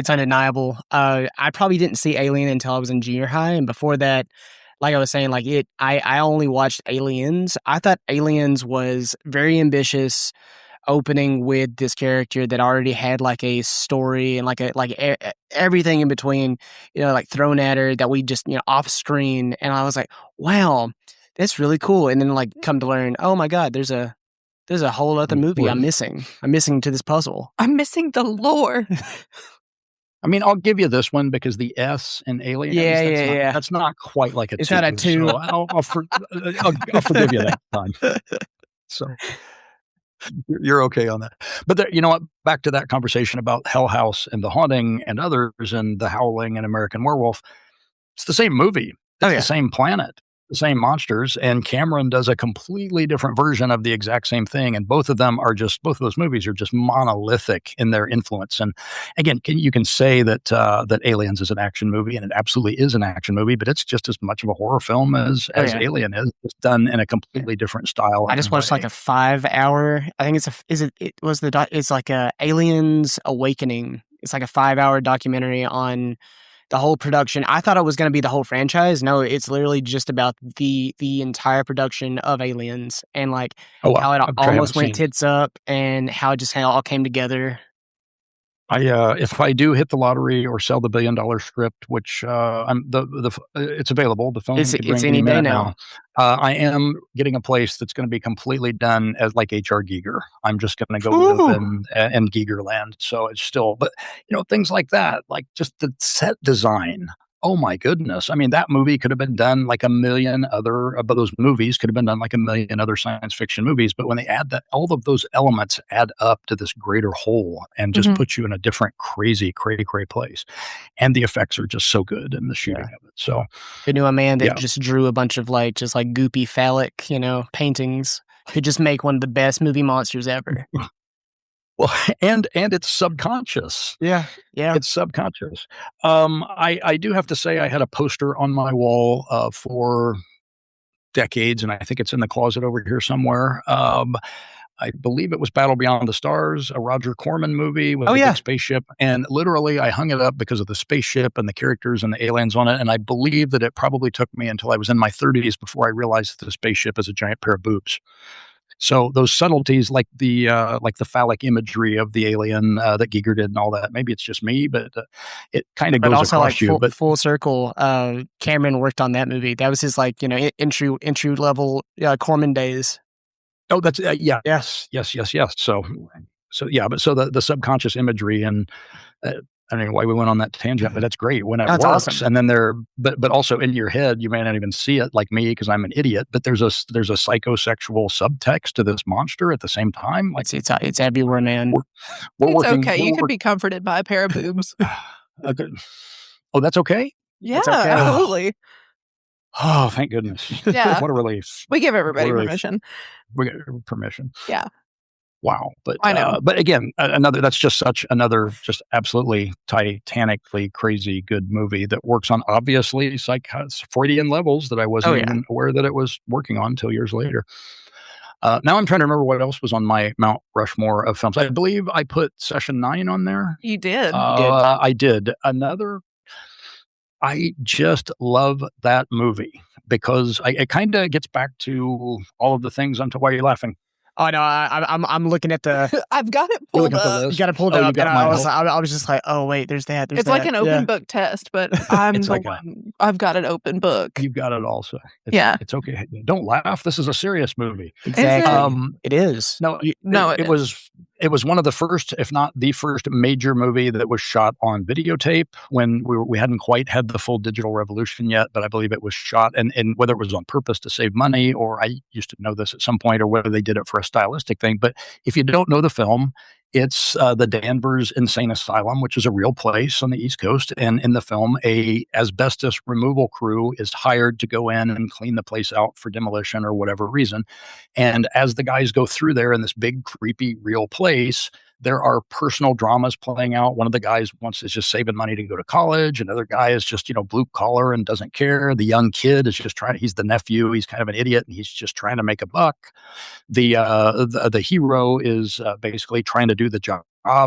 undeniable. I probably didn't see Alien until I was in junior high, and before that, like I was saying, I only watched Aliens. I thought Aliens was very ambitious, opening with this character that already had like a story and everything in between, like thrown at her that we just, off screen. And I was like, wow, that's really cool. And then like come to learn, oh my God, there's a whole other movie I'm missing to this puzzle. I'm missing the lore. I mean, I'll give you this one because the S in Aliens, that's not quite like a 2. It's not a 2. So I'll forgive you that time. So you're okay on that. But there, you know what? Back to that conversation about Hell House and The Haunting and others, and The Howling and American Werewolf. It's the same movie. It's the same planet, the same monsters, and Cameron does a completely different version of the exact same thing. And both of those movies are just monolithic in their influence. And again, you can say that Aliens is an action movie, and it absolutely is an action movie, but it's just as much of a horror film as Alien is, just done in a completely different style. I just watched like a 5-hour. I think it's like a Aliens Awakening. It's like a 5-hour documentary on the whole production. I thought it was going to be the whole franchise. No, it's literally just about the entire production of Aliens, and like how it almost went tits up, and how it just all came together. If I do hit the lottery or sell the $1 billion script, which it's available. The phone it's any day now. I am getting a place that's going to be completely done as like H.R. Giger. I'm just going to go live in Gigerland. So it's still, but things like that, like just the set design. Oh my goodness. I mean, that movie could have been done like those movies could have been done like a million other science fiction movies. But when they add that, all of those elements add up to this greater whole and just put you in a different crazy, cray place. And the effects are just so good in the shooting of it. So I knew a man that just drew a bunch of just goopy phallic, paintings, could just make one of the best movie monsters ever. Well, and it's subconscious. Yeah. It's subconscious. I do have to say I had a poster on my wall for decades, and I think it's in the closet over here somewhere. I believe it was Battle Beyond the Stars, a Roger Corman movie with a big spaceship. And literally I hung it up because of the spaceship and the characters and the aliens on it. And I believe that it probably took me until I was in my 30s before I realized that the spaceship is a giant pair of boobs. So those subtleties, like the phallic imagery of the alien that Giger did and all that. Maybe it's just me, but it kind of goes also across you. But full circle, Cameron worked on that movie. That was his entry level Corman days. Oh, that's yes. So yeah, but so the subconscious imagery and. I don't know why we went on that tangent, but that's great when it works. Awesome. And then but also in your head, you may not even see it like me because I'm an idiot. But there's a psychosexual subtext to this monster at the same time. Like it's everywhere, man. We're working. Okay, you could be comforted by a pair of boobs. Oh, that's okay. Yeah, okay. Absolutely. Oh, thank goodness. Yeah. What a relief. We give everybody permission. We get permission. Yeah. Wow. But I know. But again, that's just just absolutely titanically crazy good movie that works on obviously Freudian levels that I wasn't even aware that it was working on until years later. Now I'm trying to remember what else was on my Mount Rushmore of films. I believe I put Session 9 on there. You did. I did. I just love that movie because it kind of gets back to all of the things. Why are you laughing? Oh no, I'm looking at the. I've got it pulled up. You got it pulled up, and I was just like, oh wait, there's that. It's like an open book test, but I've got an open book. You've got it also. It's okay. Don't laugh. This is a serious movie. Exactly. It is. It was one of the first, if not the first, major movie that was shot on videotape when we hadn't quite had the full digital revolution yet, but I believe it was shot, and whether it was on purpose to save money, or I used to know this at some point, or whether they did it for a stylistic thing. But if you don't know the film, it's the Danvers Insane Asylum, which is a real place on the East Coast. And in the film, a asbestos removal crew is hired to go in and clean the place out for demolition or whatever reason. And as the guys go through there in this big, creepy, real place, there are personal dramas playing out. One of the guys is just saving money to go to college. Another guy is just, blue collar and doesn't care. The young kid is just he's the nephew. He's kind of an idiot and he's just trying to make a buck. The hero is basically trying to do the job.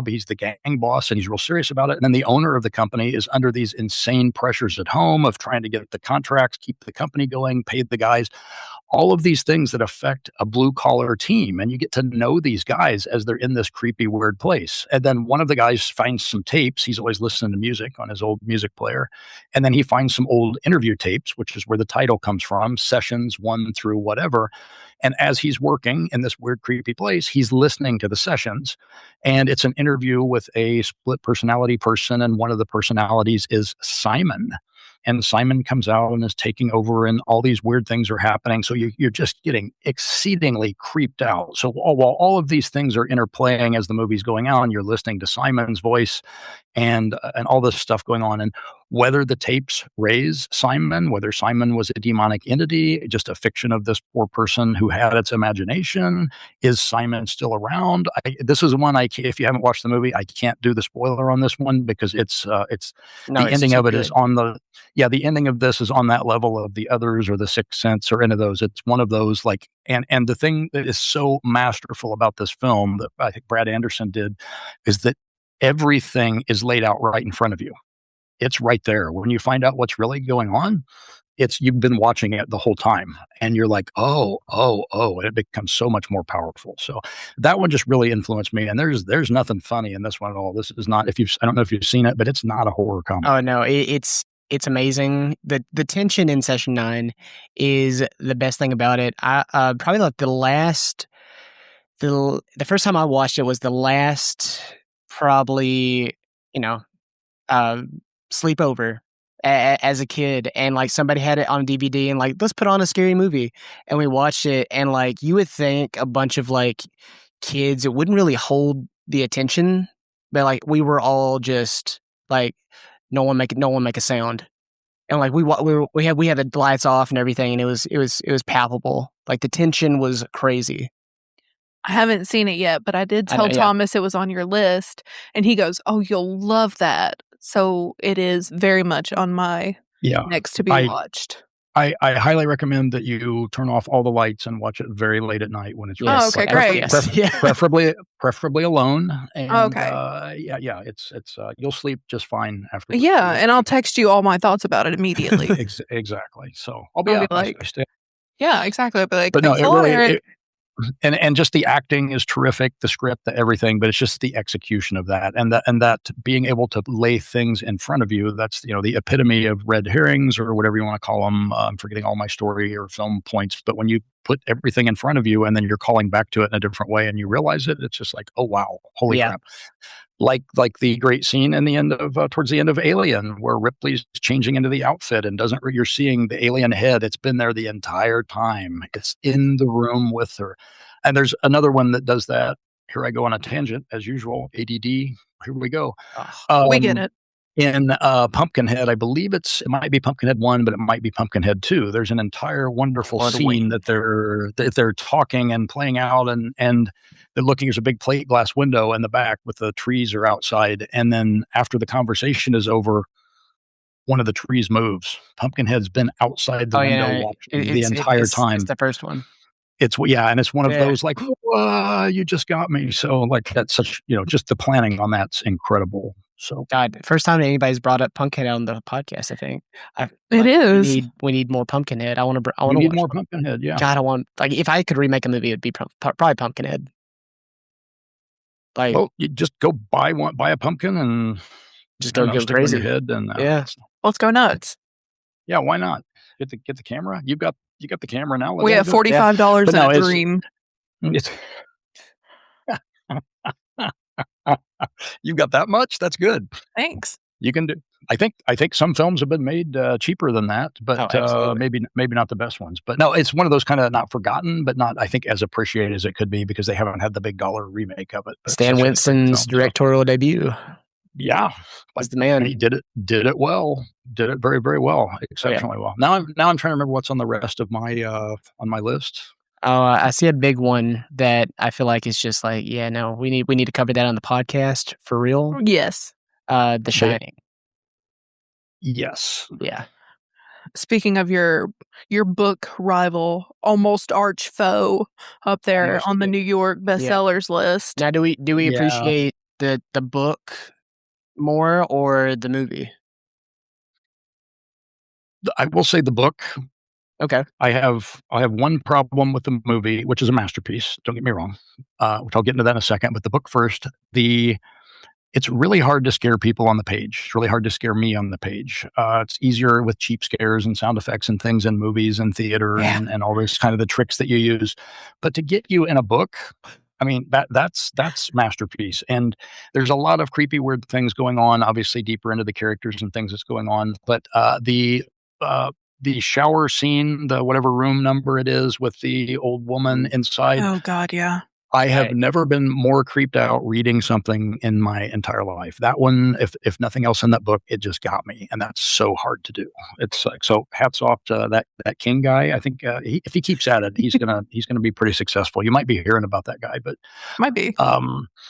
He's the gang boss and he's real serious about it. And then the owner of the company is under these insane pressures at home of trying to get the contracts, keep the company going, pay the guys. All of these things that affect a blue collar team. And you get to know these guys as they're in this creepy, weird place. And then one of the guys finds some tapes. He's always listening to music on his old music player. And then he finds some old interview tapes, which is where the title comes from, sessions 1 through whatever. And as he's working in this weird, creepy place, he's listening to the sessions. And it's an interview with a split personality person. And one of the personalities is Simon. And Simon comes out and is taking over and all these weird things are happening. So you're just getting exceedingly creeped out. So while all of these things are interplaying as the movie's going on, you're listening to Simon's voice and all this stuff going on. And whether the tapes raise Simon, whether Simon was a demonic entity, just a fiction of this poor person who had its imagination, is Simon still around? This is one if you haven't watched the movie, I can't do the spoiler on this one because the ending of it is on the ending of this is on that level of the others or the Sixth Sense or any of those. It's one of those and the thing that is so masterful about this film that I think Brad Anderson did is that everything is laid out right in front of you. It's right there. When you find out what's really going on, you've been watching it the whole time and you're like, oh, and it becomes so much more powerful. So that one just really influenced me. And there's nothing funny in this one at all. This is not, I don't know if you've seen it, but it's not a horror comedy. Oh no, it's amazing. The tension in Session 9 is the best thing about it. I probably like the first time I watched it was the last probably, sleepover as a kid, and somebody had it on DVD and let's put on a scary movie, and we watched it, and you would think a bunch of kids, it wouldn't really hold the attention, but we were all just no one make a sound, and we had the lights off and everything, and it was palpable. The tension was crazy. I haven't seen it yet, but I did tell Thomas it was on your list, and he goes, "Oh, you'll love that." So it is very much on my next to be watched. I highly recommend that you turn off all the lights and watch it very late at night when it's great. Preferably alone. And, okay. It's you'll sleep just fine after. Yeah, and I'll text you all my thoughts about it immediately. Exactly. So I'll be like, yeah, exactly. I'll be like, but no, and just the acting is terrific, the script, everything, but it's just the execution of that, and that being able to lay things in front of you. That's the epitome of red herrings or whatever you want to call them. I'm forgetting all my story or film points, but when you put everything in front of you and then you're calling back to it in a different way and you realize it, it's just like, oh wow, holy crap. Like the great scene in the end of towards the end of Alien, where Ripley's changing into the outfit and you're seeing the alien head. It's been there the entire time. It's in the room with her. And there's another one that does that. Here I go on a tangent as usual. ADD. Here we go. We get it. In Pumpkinhead, I believe it might be Pumpkinhead 1, but it might be Pumpkinhead 2. There's an entire wonderful scene that they're talking and playing out, and they're looking. There's a big plate glass window in the back with the trees are outside, and then after the conversation is over, one of the trees moves. Pumpkinhead's been outside the window watching the entire time. It's the first one. And it's one of those like, you just got me. So like that's such, just the planning on that's incredible. So God, first time anybody's brought up Pumpkinhead on the podcast, I think. It is. We need more Pumpkinhead. I want to. We need more Pumpkinhead. Yeah. God, if I could remake a movie, it'd be probably Pumpkinhead. Like, well, you just go buy a pumpkin and just go crazy. On your head and let's go nuts. Yeah, why not? Get the camera. You got the camera now. We have $45 in a dream. It's you've got that much? That's good. Thanks. You can do. I think some films have been made cheaper than that, but maybe not the best ones. But no, it's one of those kind of not forgotten, but not I think as appreciated as it could be because they haven't had the big dollar remake of it. But Stan Winston's directorial debut. Yeah, was the man. He did it well. Did it very, very well, exceptionally well. Now I'm trying to remember what's on the rest of my on my list. I see a big one that I feel like is just like, we need to cover that on the podcast for real. Yes. The Shining. Yes. Yeah. Speaking of your book rival, almost arch foe up there on the New York bestsellers list. Now, do we appreciate the book more or the movie? I will say the book. Okay. I have one problem with the movie, which is a masterpiece. Don't get me wrong. Which I'll get into that in a second. But the book first. It's really hard to scare people on the page. It's really hard to scare me on the page. It's easier with cheap scares and sound effects and things in movies and theater and all those kind of the tricks that you use. But to get you in a book, I mean, that's masterpiece. And there's a lot of creepy, weird things going on, obviously deeper into the characters and things that's going on. But the shower scene, the whatever room number it is with the old woman inside. Oh God, yeah. I have never been more creeped out reading something in my entire life. That one, if nothing else in that book, it just got me, and that's so hard to do. It's like, so hats off to that King guy. I think if he keeps at it, he's gonna be pretty successful. You might be hearing about that guy, but might be.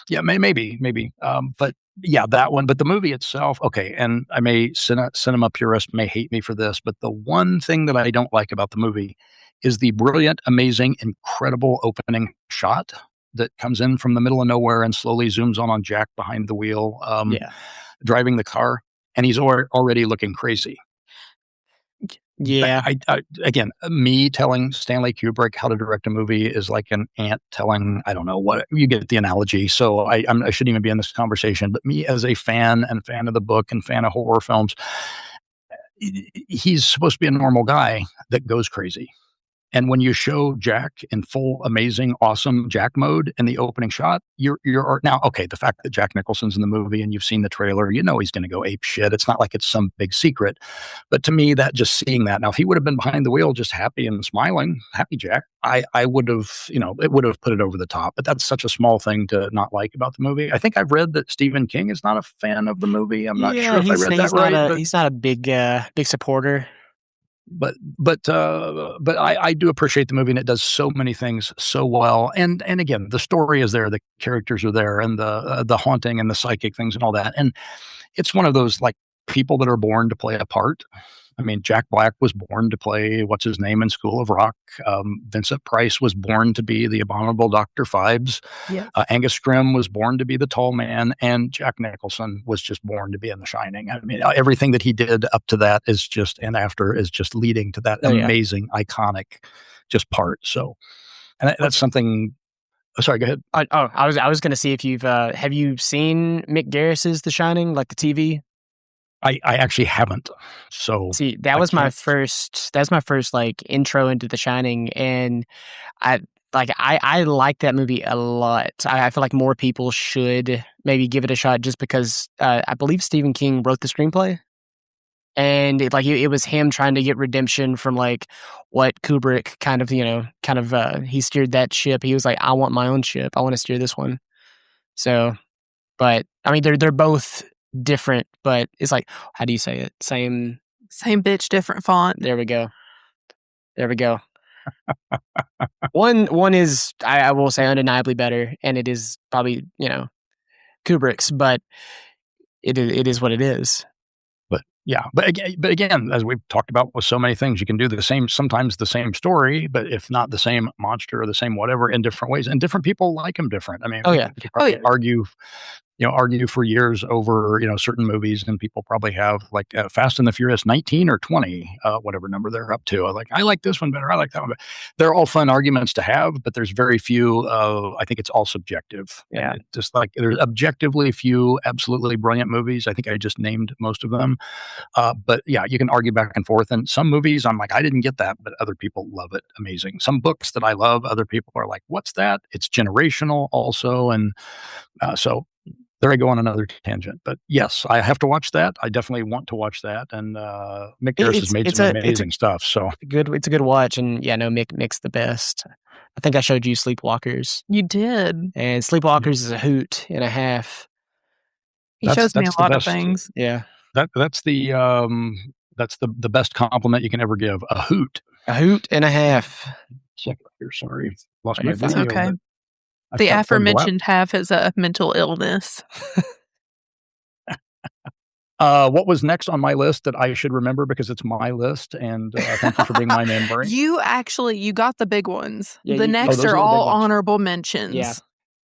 Yeah, maybe. But yeah, that one. But the movie itself, okay. And I may cinema purists may hate me for this, but the one thing that I don't like about the movie is the brilliant, amazing, incredible opening shot that comes in from the middle of nowhere and slowly zooms on Jack behind the wheel, driving the car, and he's already looking crazy. Yeah. Again, me telling Stanley Kubrick how to direct a movie is like an ant telling, I don't know what, you get the analogy. So I shouldn't even be in this conversation, but me as a fan of the book and fan of horror films, he's supposed to be a normal guy that goes crazy. And when you show Jack in full, amazing, awesome Jack mode in the opening shot, you're now, okay, the fact that Jack Nicholson's in the movie and you've seen the trailer, he's going to go ape shit. It's not like it's some big secret. But to me, that just seeing that, now, if he would have been behind the wheel, just happy and smiling, happy Jack, I would have, it would have put it over the top. But that's such a small thing to not like about the movie. I think I've read that Stephen King is not a fan of the movie. I'm not sure if I read that right. He's not a big supporter. But I do appreciate the movie, and it does so many things so well. And again, the story is there, the characters are there, and the haunting and the psychic things and all that. And it's one of those like people that are born to play a part. I mean, Jack Black was born to play what's his name in School of Rock. Vincent Price was born to be the abominable Dr. Phibes. Yeah. Angus Scrimm was born to be the tall man, and Jack Nicholson was just born to be in The Shining. I mean, everything that he did up to that is just, and after is just leading to that amazing, iconic just part. So And that's something. Oh, sorry, go ahead. I was going to see if you've have you seen Mick Garris's The Shining, like the TV? I actually haven't. So see, that's my first like intro into The Shining, and I like that movie a lot. I feel like more people should maybe give it a shot, just because I believe Stephen King wrote the screenplay. And it was him trying to get redemption from like what Kubrick kind of he steered that ship. He was like, I want my own ship. I want to steer this one. So, but I mean, they're both different, but it's like, how do you say it? Same bitch, different font. There we go. One is, I will say, undeniably better, and it is probably, Kubrick's, but it is what it is. Yeah, but again, as we've talked about with so many things, you can do sometimes the same story, but if not the same monster or the same whatever, in different ways, and different people like them different. I mean, you could probably argue for years over certain movies, and people probably have like Fast and the Furious 19 or 20, whatever number they're up to. I like this one better. I like that one better. They're all fun arguments to have, but there's very few. I think it's all subjective. Yeah, just like there's objectively few absolutely brilliant movies. I think I just named most of them. But yeah, you can argue back and forth. And some movies, I'm like, I didn't get that, but other people love it. Amazing. Some books that I love, other people are like, what's that? It's generational also. And so there I go on another tangent. But yes, I have to watch that. I definitely want to watch that. And Mick Garris has made some amazing stuff. So it's a good watch. And yeah, no, Mick's the best. I think I showed you Sleepwalkers. You did. And Sleepwalkers is a hoot and a half. He shows me a lot of things. Yeah. That's the best compliment you can ever give. A hoot and a half. Second here, sorry, lost my video. Okay. The aforementioned half is a mental illness. What was next on my list that I should remember, because it's my list, and thank you for being my memory. You got the big ones. Yeah, the next are all honorable mentions. Yeah.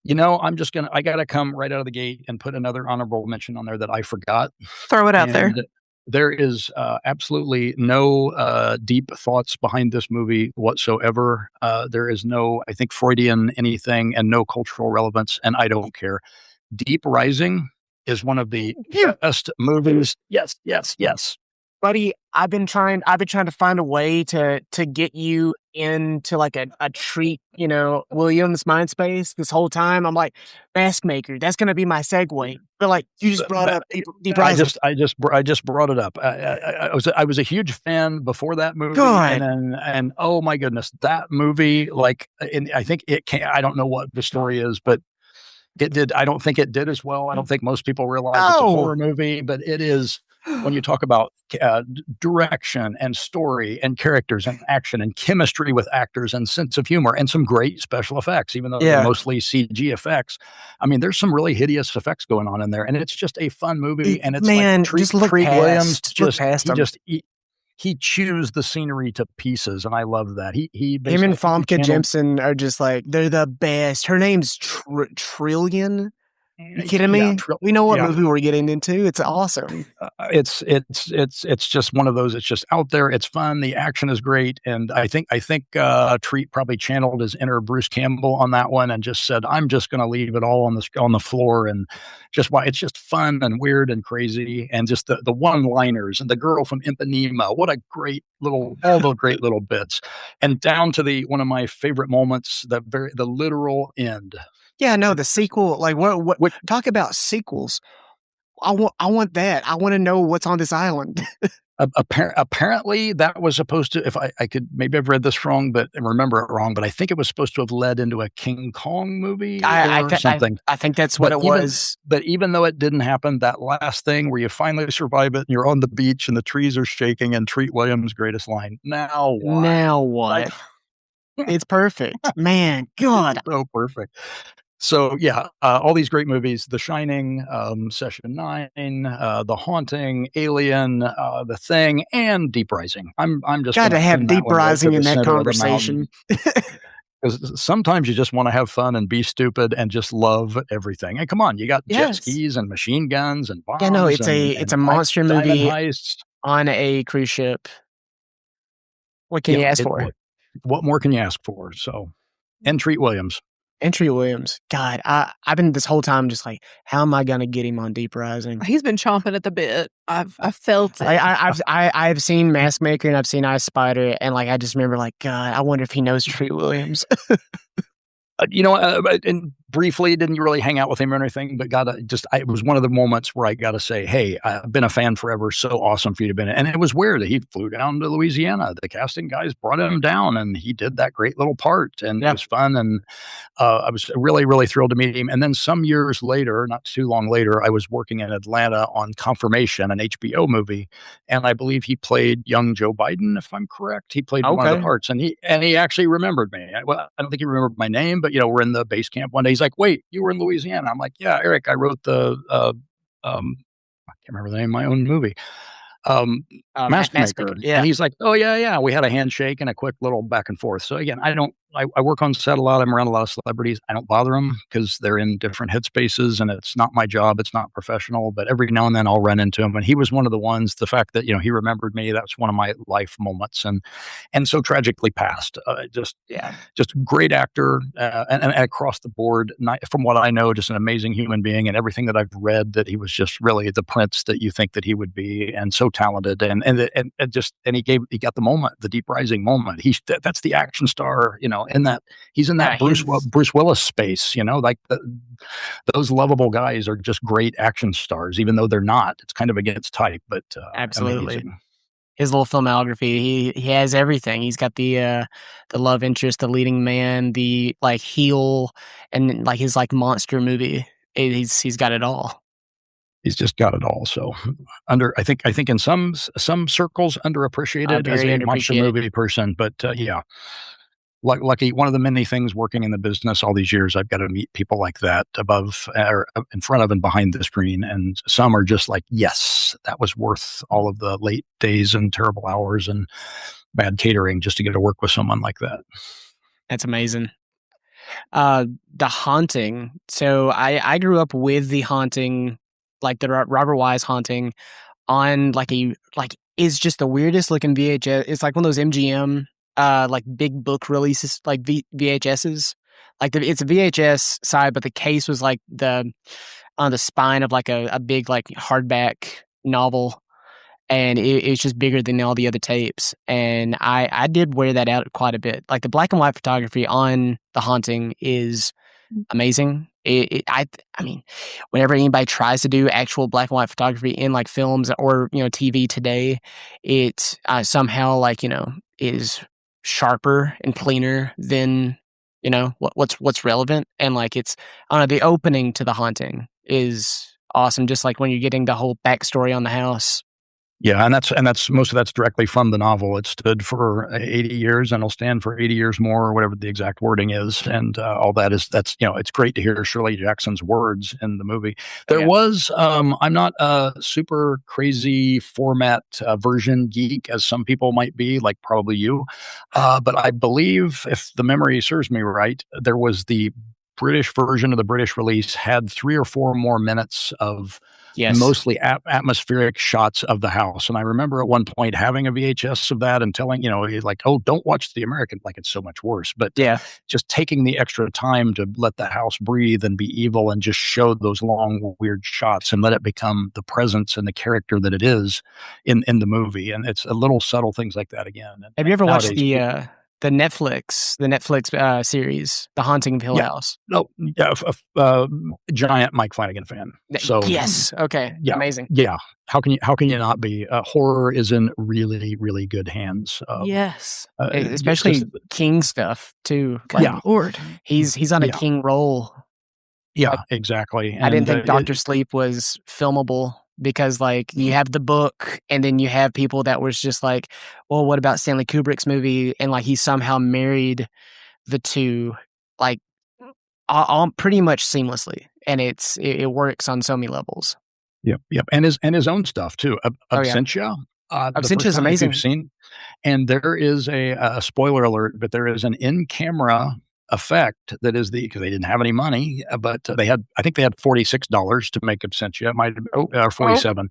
I gotta come right out of the gate and put another honorable mention on there that I forgot. Throw it out there. There is absolutely no deep thoughts behind this movie whatsoever. There is no, I think, Freudian anything, and no cultural relevance, and I don't care. Deep Rising is one of the best movies. Yes. Buddy, I've been trying to find a way to get you into like a treat, Williams mind space this whole time. I'm like, Mask Maker, that's gonna be my segue. But like, you just brought up Deep Rising. I just brought it up. I was a huge fan before that movie. God. And oh my goodness, that movie, I think I don't know what the story is, but it did. I don't think it did as well. I don't think most people realize it's a horror movie, but it is. When you talk about direction and story and characters and action and chemistry with actors and sense of humor and some great special effects, even though they're mostly CG effects. I mean, there's some really hideous effects going on in there, and it's just a fun movie. And it's Treat Williams he chews the scenery to pieces, and I love that. Him and Famke Janssen are just like, they're the best. Her name's Trillion. You kidding me? Yeah, we know what movie we're getting into. It's awesome. It's just one of those. It's just out there. It's fun. The action is great, and I think Treat probably channeled his inner Bruce Campbell on that one and just said, "I'm just going to leave it all on the floor," and it's just fun and weird and crazy, and just the one-liners and the girl from Ipanema. What a great all the great little bits, and down to one of my favorite moments, the literal end. Yeah, no, the sequel, like what talk about sequels. I want that. I want to know what's on this island. Apparently that was supposed to, if I could, maybe I've read this wrong, but remember it wrong, but I think it was supposed to have led into a King Kong movie or something. I think that's what it was. But even though it didn't happen, that last thing where you finally survive it and you're on the beach and the trees are shaking, and Treat Williams' greatest line, "Now what?" Now what? It's perfect. Man, God. So perfect. So yeah, all these great movies: The Shining, Session 9, The Haunting, Alien, The Thing, and Deep Rising. I'm just got to have Deep Rising in that conversation. Because sometimes you just want to have fun and be stupid and just love everything. And come on, you got jet skis and machine guns and bombs. Yeah, no, it's a monster movie on a cruise ship. What can you ask for? What more can you ask for? So. And Treat Williams. God, I've been this whole time just like, how am I gonna get him on Deep Rising? He's been chomping at the bit. I've felt it. I've seen Mask Maker and I've seen Ice Spider, and like I just remember like, God, I wonder if he knows Treat Williams. And briefly, didn't really hang out with him or anything, but it was one of the moments where I got to say, hey, I've been a fan forever. So awesome for you to be in it. And it was weird that he flew down to Louisiana. The casting guys brought him down and he did that great little part, and it was fun. And I was really, really thrilled to meet him. And then some years later, not too long later, I was working in Atlanta on Confirmation, an HBO movie. And I believe he played young Joe Biden, if I'm correct. He played one of the parts, and he actually remembered me. I don't think he remembered my name, but we're in the base camp one day. He's like, "Wait, you were in Louisiana?" I'm like, "Yeah, Eric, I wrote the I can't remember the name of my own movie, Mask Maker." Yeah. And he's like, "Oh yeah." We had a handshake and a quick little back and forth. So again, I work on set a lot. I'm around a lot of celebrities. I don't bother them because they're in different headspaces, and it's not my job. It's not professional. But every now and then I'll run into him, and he was one of the ones. The fact that he remembered me, that's one of my life moments, and so tragically passed. Just great actor, and across the board. From what I know, just an amazing human being, and everything that I've read, that he was just really the prince that you think that he would be, and so talented, and he got the moment, the Deep Rising moment. That's the action star, in that he's in that Bruce Willis space, like those lovable guys are just great action stars, even though they're not. It's kind of against type, but absolutely. Amazing. His little filmography, he has everything. He's got the love interest, the leading man, the like heel, and like his like monster movie. He's got it all. He's just got it all. So I think in some circles underappreciated as a monster movie person, but lucky, one of the many things working in the business all these years, I've got to meet people like that above or in front of and behind the screen. And some are just like, yes, that was worth all of the late days and terrible hours and bad catering just to get to work with someone like that. That's amazing. The Haunting. So I grew up with The Haunting, like the Robert Wise Haunting, on is just the weirdest looking VHS. It's like one of those MGM like big book releases, like VHSs. Like it's a VHS side, but the case was like on the spine of like a big like hardback novel, and it's just bigger than all the other tapes. And I did wear that out quite a bit. Like the black and white photography on The Haunting is amazing. I mean, whenever anybody tries to do actual black and white photography in like films or TV today, it somehow like is sharper and cleaner than what's relevant. And like it's I don't know, the opening to The Haunting is awesome. Just like when you're getting the whole backstory on the house. Yeah, and that's most of that's directly from the novel. It stood for 80 years and it'll stand for 80 years more, or whatever the exact wording is. And all that's it's great to hear Shirley Jackson's words in the movie. There was I'm not a super crazy format version geek as some people might be, like probably you, but I believe, if the memory serves me right, there was the British version of the British release had 3 or 4 more minutes of mostly atmospheric shots of the house. And I remember at one point having a VHS of that and telling, like, oh, don't watch the American, like it's so much worse. But just taking the extra time to let the house breathe and be evil and just show those long, weird shots and let it become the presence and the character that it is in the movie. And it's a little subtle things like that again. And have you ever watched the Netflix series, The Haunting of Hill House? No, giant Mike Flanagan fan. So yes, okay, amazing. Yeah, how can you not be? Horror is in really, really good hands. Yes, especially King stuff too. Lord, he's on a King roll. Yeah, exactly. And I didn't think Dr. Sleep was filmable, because like you have the book and then you have people that was just like, well, what about Stanley Kubrick's movie? And like he somehow married the two like all pretty much seamlessly, and it works on so many levels. Yep. And his own stuff too. Absentia. Absentia is amazing. You've seen, and there is a spoiler alert, but there is an in-camera effect that is because they didn't have any money, but I think they had $46 to make Absentia. It might have been $47.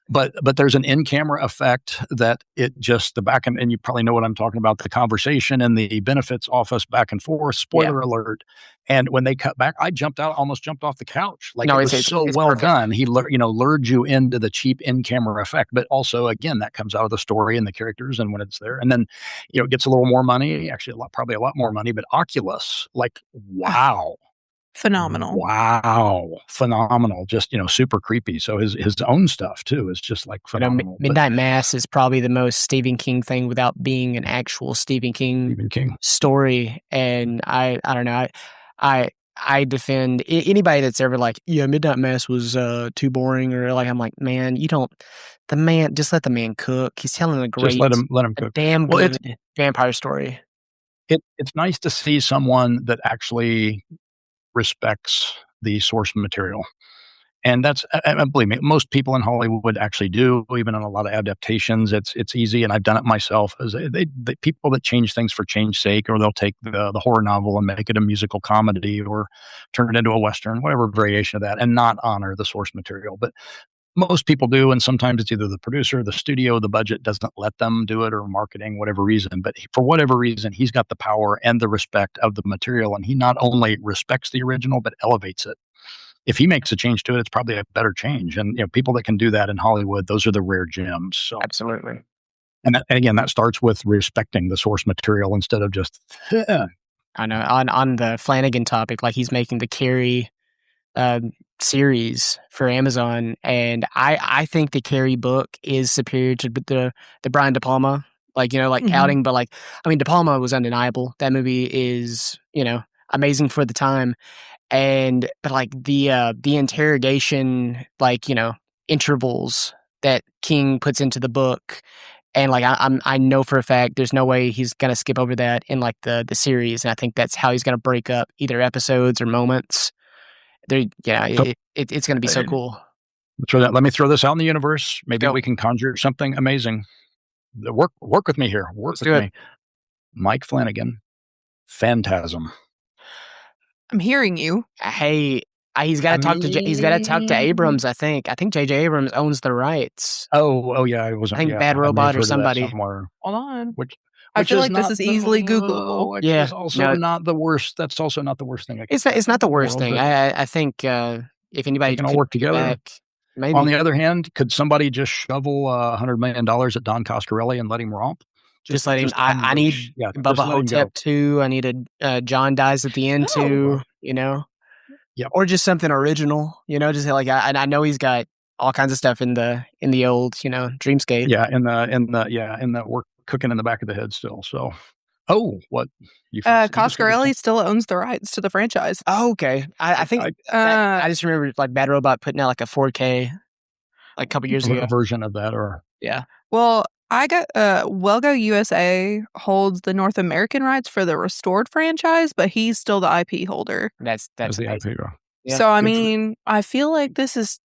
But there's an in-camera effect that it just the back and you probably know what I'm talking about, the conversation in the benefits office back and forth, spoiler alert. And when they cut back, I almost jumped off the couch. Like no, it was so well perfect. done. He lured you into the cheap in-camera effect, but also again, that comes out of the story and the characters and when it's there. And then, it gets a little more money, actually probably a lot more money, but Oculus, like, wow. Phenomenal. Wow. Phenomenal. Just, super creepy. So his own stuff too is just like phenomenal. Midnight Mass is probably the most Stephen King thing without being an actual Stephen King story. And I don't know. I defend anybody that's ever like, yeah, Midnight Mass was too boring, or like, I'm like, man, just let the man cook. He's telling a great, just let him cook. Damn good vampire story. It's nice to see someone that actually respects the source material. And that's, believe me, most people in Hollywood actually do, even in a lot of adaptations. It's easy, and I've done it myself. As they people that change things for change's sake, or they'll take the horror novel and make it a musical comedy, or turn it into a Western, whatever variation of that, and not honor the source material. But most people do, and sometimes it's either the producer, the studio, the budget doesn't let them do it, or marketing, whatever reason. But for whatever reason, he's got the power and the respect of the material, and he not only respects the original but elevates it. If he makes a change to it, it's probably a better change. And people that can do that in Hollywood, those are the rare gems. So absolutely. And again, that starts with respecting the source material instead of just. I know on the Flanagan topic, like he's making the Carrie series for Amazon, and I think the Carrie book is superior to the Brian De Palma, outing. But De Palma was undeniable. That movie is amazing for the time. But the interrogation, intervals that King puts into the book, and I know for a fact there's no way he's gonna skip over that in the series, and I think that's how he's gonna break up either episodes or moments. It's gonna be so cool. Let me throw this out in the universe. Maybe we can conjure something amazing. Work with me here. Let's with me. Mike Flanagan, Phantasm. I'm hearing you. Hey, he's got to talk to Abrams. I think J.J. Abrams owns the rights. Oh yeah, I think Bad Robot or somebody. Hold on. Which I feel like this is easily Googleable. Which is also not the worst. That's also not the worst thing. It's not the worst thing. I think if anybody can all work together. Maybe. On the other hand, could somebody just shovel $100 million at Don Coscarelli and let him romp? Just let him. I need Bubba Hotep 2. I needed John dies at the end too. Yep. Or just something original. Just I know he's got all kinds of stuff in the old Dreamscape. Yeah, in the we're cooking in the back of the head still. So, what? Coscarelli still owns the rights to the franchise. Oh, okay. I think I just remember Bad Robot putting out a 4K a couple years ago. A version of that, or yeah. Well, I got Wellgo USA holds the North American rights for the restored franchise, but he's still the IP holder. That's the IP. Yeah. So I feel like this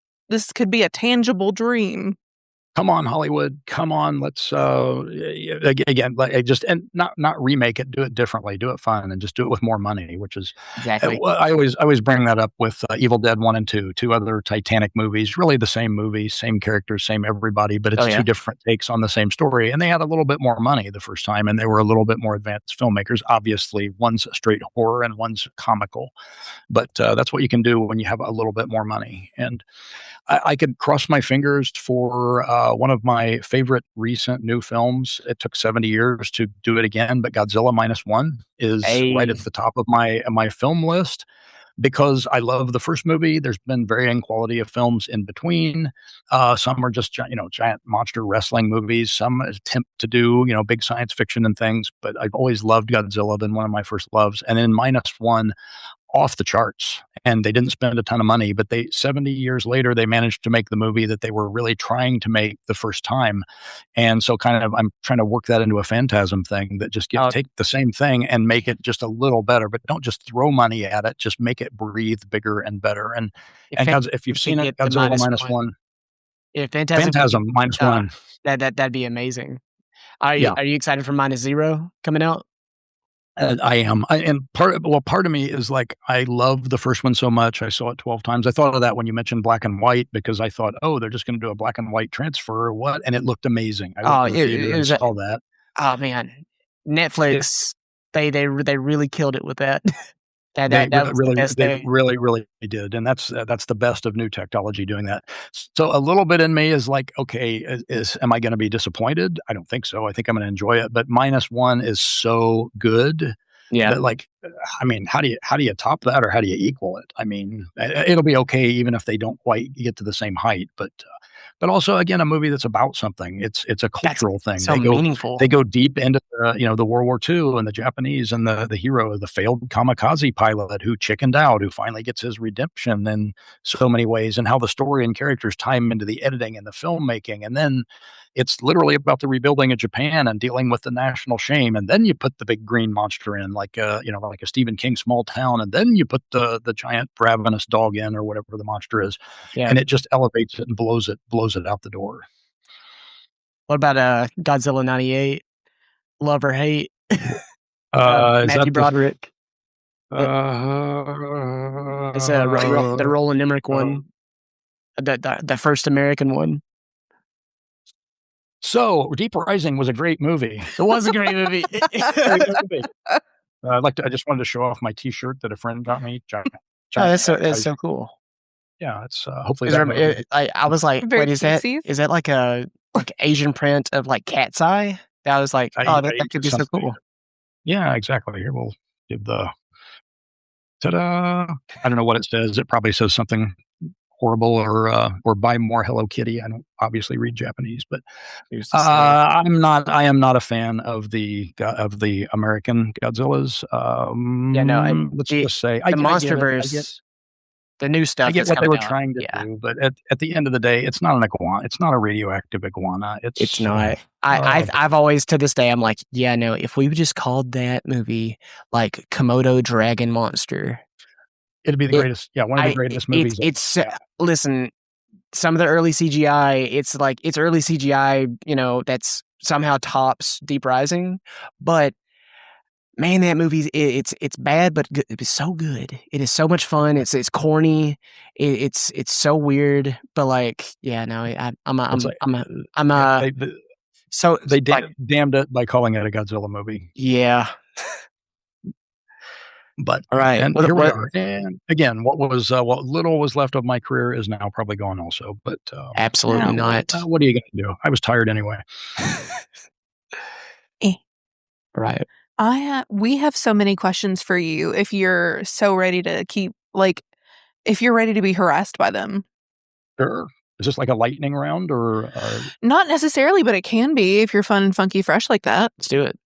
could be a tangible dream. Come on, Hollywood! Come on, let's again, and not remake it. Do it differently. Do it fun, and just do it with more money. Which is exactly. I always bring that up with Evil Dead 1 and 2, two other Titanic movies. Really the same movie, same characters, same everybody, but it's two different takes on the same story. And they had a little bit more money the first time, and they were a little bit more advanced filmmakers. Obviously, one's straight horror and one's comical, but that's what you can do when you have a little bit more money. And I could cross my fingers for one of my favorite recent new films. It took 70 years to do it again, but Godzilla -1 is right at the top of my film list because I love the first movie. There's been varying quality of films in between. Some are just giant monster wrestling movies. Some attempt to do big science fiction and things. But I've always loved Godzilla. Been one of my first loves. And then -1. Off the charts, and they didn't spend a ton of money, but 70 years later, they managed to make the movie that they were really trying to make the first time. And so I'm trying to work that into a Phantasm thing that just take the same thing and make it just a little better, but don't just throw money at it, just make it breathe bigger and better. And if you've seen it, Godzilla -1. If Phantasm -1. That'd be amazing. Are you excited for -0 coming out? I am. Part of me is like, I love the first one so much. I saw it 12 times. I thought of that when you mentioned black and white, because I thought, oh, they're just going to do a black and white transfer or what? And it looked amazing. I went to the theater and saw that. Oh man, Netflix, they really killed it with that. They really did, and that's the best of new technology doing that. So a little bit in me is like, okay, am I going to be disappointed? I don't think so. I think I'm going to enjoy it. But -1 is so good that, like, I mean, how do you top that, or how do you equal it? I mean, it'll be okay even if they don't quite get to the same height, but also, again, a movie that's about something. It's a cultural thing. So meaningful. They go deep into the World War II and the Japanese, and the hero, the failed kamikaze pilot who chickened out, who finally gets his redemption in so many ways, and how the story and characters tie into the editing and the filmmaking. And then it's literally about the rebuilding of Japan and dealing with the national shame. And then you put the big green monster in, like a Stephen King Small Town, and then you put the giant ravenous dog in, or whatever the monster is, and it just elevates it and blows it out the door. What about Godzilla 98? Love or hate? Matthew Broderick. It's the Roland Emmerich one, the first American one. So, Deep Rising was a great movie. It was a great movie. I just wanted to show off my T-shirt that a friend got me. That's so cool. Yeah, it's hopefully. I was like, wait, is that like a Asian print of like Cat's Eye? I was like, that could be so cool. Yeah, exactly. Here we'll give the ta-da. I don't know what it says. It probably says something horrible, or buy more Hello Kitty. I don't obviously read Japanese, but I am not a fan of the American Godzillas. Let's just say the MonsterVerse, the new stuff. I get what they were trying to do, but at the end of the day, it's not an iguana. It's not a radioactive iguana. It's not. I've always, to this day, I'm like, yeah, no. If we just called that movie like Komodo Dragon Monster, it'd be the greatest. Yeah, one of the greatest movies. Listen, some of the early CGI, it's early CGI, that's somehow tops Deep Rising, but man, that movie, it's bad, but it is so good. It is so much fun. It's corny. It's so weird, but like, yeah, no, they damned it by calling it a Godzilla movie. Yeah. But all right, and here we are. And again, what little was left of my career is now probably gone also. But absolutely not. What are you going to do? I was tired anyway. Right. We have so many questions for you. If you're so ready to if you're ready to be harassed by them. Sure. Is this like a lightning round, or? Not necessarily, but it can be if you're fun and funky fresh like that. Let's do it.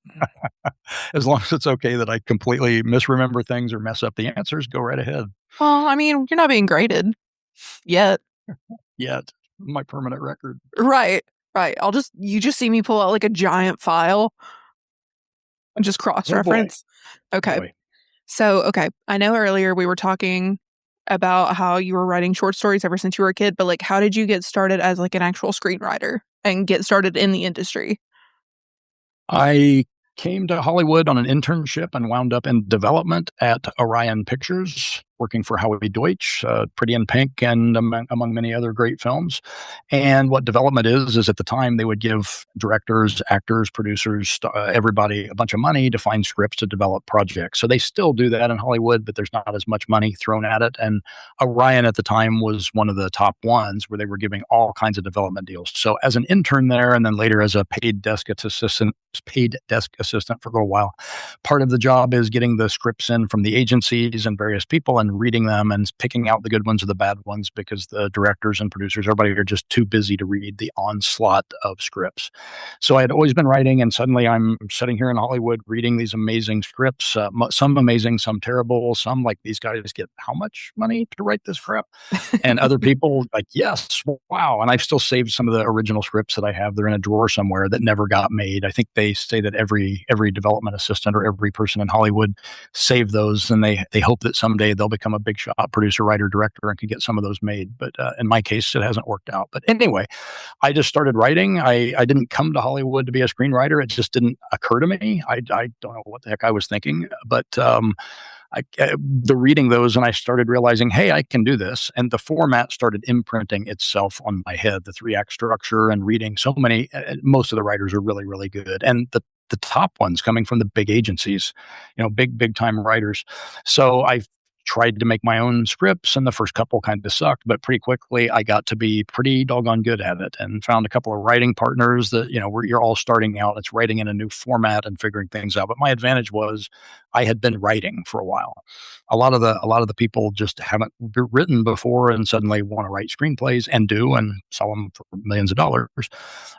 As long as it's okay that I completely misremember things or mess up the answers, go right ahead. Well, I mean, you're not being graded yet. Yet. My permanent record. Right. You just see me pull out like a giant file and just cross-reference. Okay. Boy. So, I know earlier we were talking about how you were writing short stories ever since you were a kid, but like, how did you get started as like an actual screenwriter and get started in the industry? I came to Hollywood on an internship and wound up in development at Orion Pictures, working for Howie Deutsch, Pretty in Pink, and among many other great films. And what development is at the time they would give directors, actors, producers, everybody a bunch of money to find scripts to develop projects. So they still do that in Hollywood, but there's not as much money thrown at it. And Orion at the time was one of the top ones where they were giving all kinds of development deals. So as an intern there, and then later as a paid desk assistant for a little while, part of the job is getting the scripts in from the agencies and various people and reading them and picking out the good ones or the bad ones, because the directors and producers, everybody are just too busy to read the onslaught of scripts. So I had always been writing, and suddenly I'm sitting here in Hollywood reading these amazing scripts, some amazing, some terrible, some like, these guys get how much money to write this crap? And other people like, yes, wow. And I've still saved some of the original scripts that I have. They're in a drawer somewhere that never got made. I think they say that every development assistant or every person in Hollywood saved those, and they hope that someday they'll become a big shot producer, writer, director, and could get some of those made. But in my case, it hasn't worked out. But anyway, I just started writing. I didn't come to Hollywood to be a screenwriter. It just didn't occur to me. I don't know what the heck I was thinking, but the reading those, and I started realizing, hey, I can do this. And the format started imprinting itself on my head, the 3-act structure, and reading so many, most of the writers are really, really good. And the top ones coming from the big agencies, big time writers. So I tried to make my own scripts, and the first couple kind of sucked, but pretty quickly I got to be pretty doggone good at it, and found a couple of writing partners that, where you're all starting out. It's writing in a new format and figuring things out. But my advantage was I had been writing for a while. A lot of the people just haven't written before and suddenly want to write screenplays and do, and sell them for millions of dollars.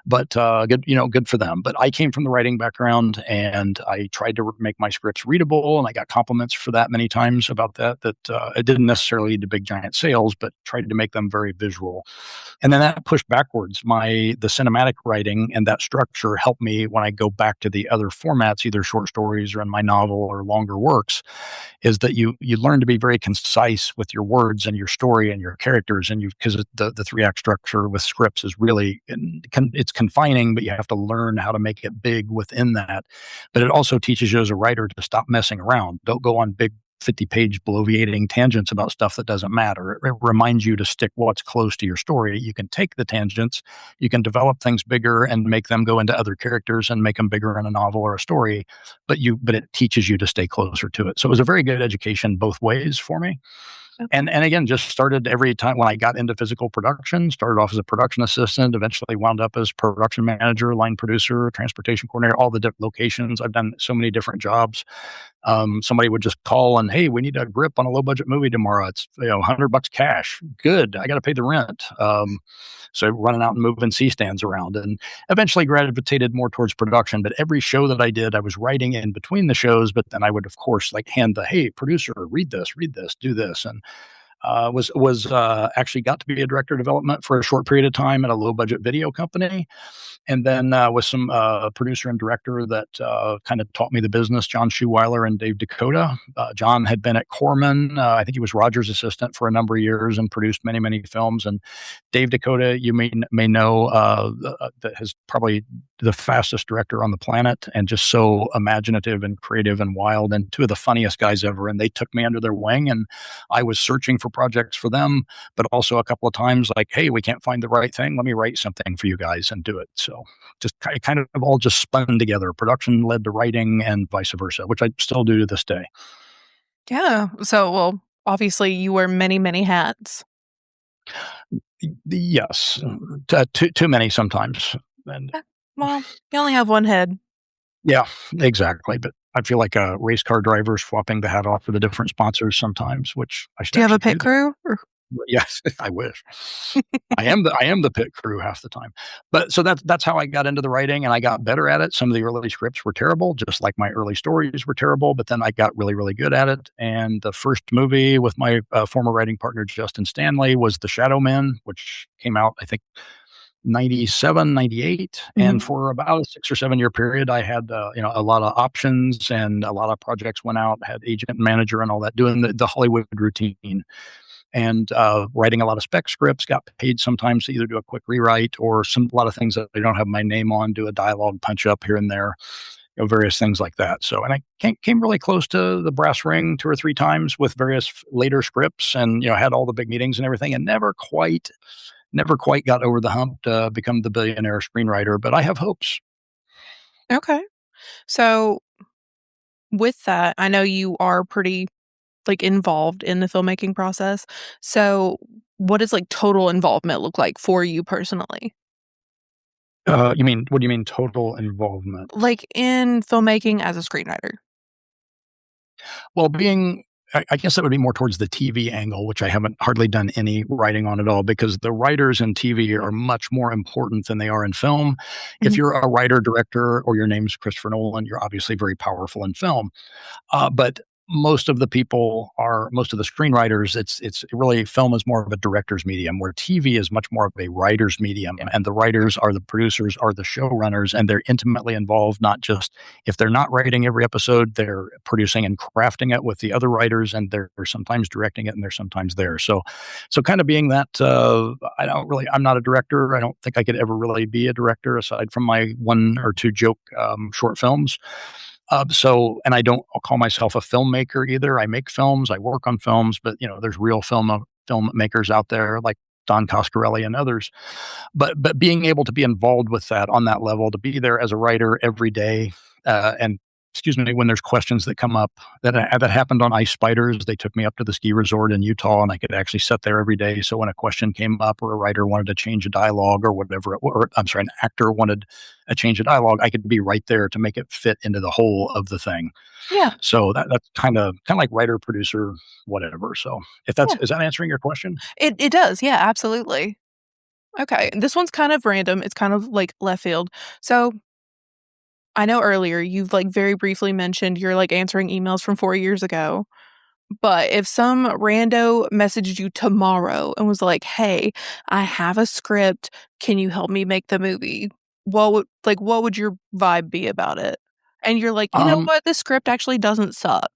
But good for them. But I came from the writing background, and I tried to make my scripts readable, and I got compliments for that many times about that. It didn't necessarily lead to big giant sales, but tried to make them very visual. And then that pushed backwards. The cinematic writing and that structure helped me when I go back to the other formats, either short stories or in my novel or longer works, is that you learn to be very concise with your words and your story and your characters, and because the 3-act structure with scripts is really it's confining, but you have to learn how to make it big within that. But it also teaches you as a writer to stop messing around. Don't go on big 50-page bloviating tangents about stuff that doesn't matter. It reminds you to stick what's close to your story. You can take the tangents, you can develop things bigger and make them go into other characters and make them bigger in a novel or a story, but it teaches you to stay closer to it. So it was a very good education both ways for me. Okay. And again, just started every time when I got into physical production, started off as a production assistant, eventually wound up as production manager, line producer, transportation coordinator, all the different locations. I've done so many different jobs. Somebody would just call and, hey, we need a grip on a low budget movie tomorrow. It's $100 cash. Good. I got to pay the rent. So running out and moving C-stands around, and eventually gravitated more towards production. But every show that I did, I was writing in between the shows, but then I would, of course, hand hey, producer, read this, do this. And was actually got to be a director of development for a short period of time at a low budget video company. And then with some producer and director that kind of taught me the business, John Schuweiler and Dave Dakota. John had been at Corman. I think he was Roger's assistant for a number of years and produced many, many films. And Dave Dakota, you may know, that is probably the fastest director on the planet, and just so imaginative and creative and wild, and two of the funniest guys ever. And they took me under their wing, and I was searching for projects for them, but also a couple of times hey, we can't find the right thing. Let me write something for you guys and do it. So just kind of all just spun together. Production led to writing and vice versa, which I still do to this day. Yeah. So, well, obviously you wear many, many hats. Yes. Too many sometimes. And well, you only have one head. Yeah, exactly. But I feel like a race car driver swapping the hat off for the different sponsors sometimes, which I should. Do you have a pit crew? Yes, I wish. I am the pit crew half the time. But so that's how I got into the writing, and I got better at it. Some of the early scripts were terrible, just like my early stories were terrible, but then I got really, really good at it. And the first movie with my former writing partner, Justin Stanley, was The Shadow Men, which came out, I think, 97, 98. Mm-hmm. And for about a 6 or 7 year period, I had, a lot of options, and a lot of projects went out, had agent and manager and all that, doing the Hollywood routine. And writing a lot of spec scripts, got paid sometimes to either do a quick rewrite or a lot of things that I don't have my name on, do a dialogue punch up here and there, various things like that. So, and I came really close to the brass ring 2 or 3 times with various later scripts, and had all the big meetings and everything, and never quite got over the hump to become the billionaire screenwriter. But I have hopes. Okay, so with that, I know you are pretty involved in the filmmaking process. So what does total involvement look like for you personally? What do you mean total involvement? In filmmaking as a screenwriter? Well, I guess that would be more towards the TV angle, which I haven't hardly done any writing on at all, because the writers in TV are much more important than they are in film. Mm-hmm. If you're a writer, director, or your name's Christopher Nolan, you're obviously very powerful in film. But most of the screenwriters, it's really, film is more of a director's medium, where TV is much more of a writer's medium. Yeah. And the writers are the producers, are the showrunners, and they're intimately involved. Not just, if they're not writing every episode, they're producing and crafting it with the other writers, and they're sometimes directing it, and they're sometimes there. So kind of being that, I'm not a director. I don't think I could ever really be a director aside from my one or two joke short films. And I don't call myself a filmmaker either. I make films, I work on films, but there's real filmmakers out there like Don Coscarelli and others. But being able to be involved with that on that level, to be there as a writer every day, and when there's questions that come up, that happened on Ice Spiders. They took me up to the ski resort in Utah, and I could actually sit there every day. So when a question came up, or a writer wanted to change a dialogue, or whatever, an actor wanted a change of dialogue, I could be right there to make it fit into the whole of the thing. Yeah. So that's kind of like writer, producer, whatever. So is that answering your question? It does. Yeah, absolutely. Okay. This one's kind of random. It's kind of like left field. So I know earlier you've very briefly mentioned you're answering emails from 4 years ago. But if some rando messaged you tomorrow and was like, "Hey, I have a script. Can you help me make the movie?" What would your vibe be about it? And you're like, "You know what? This script actually doesn't suck."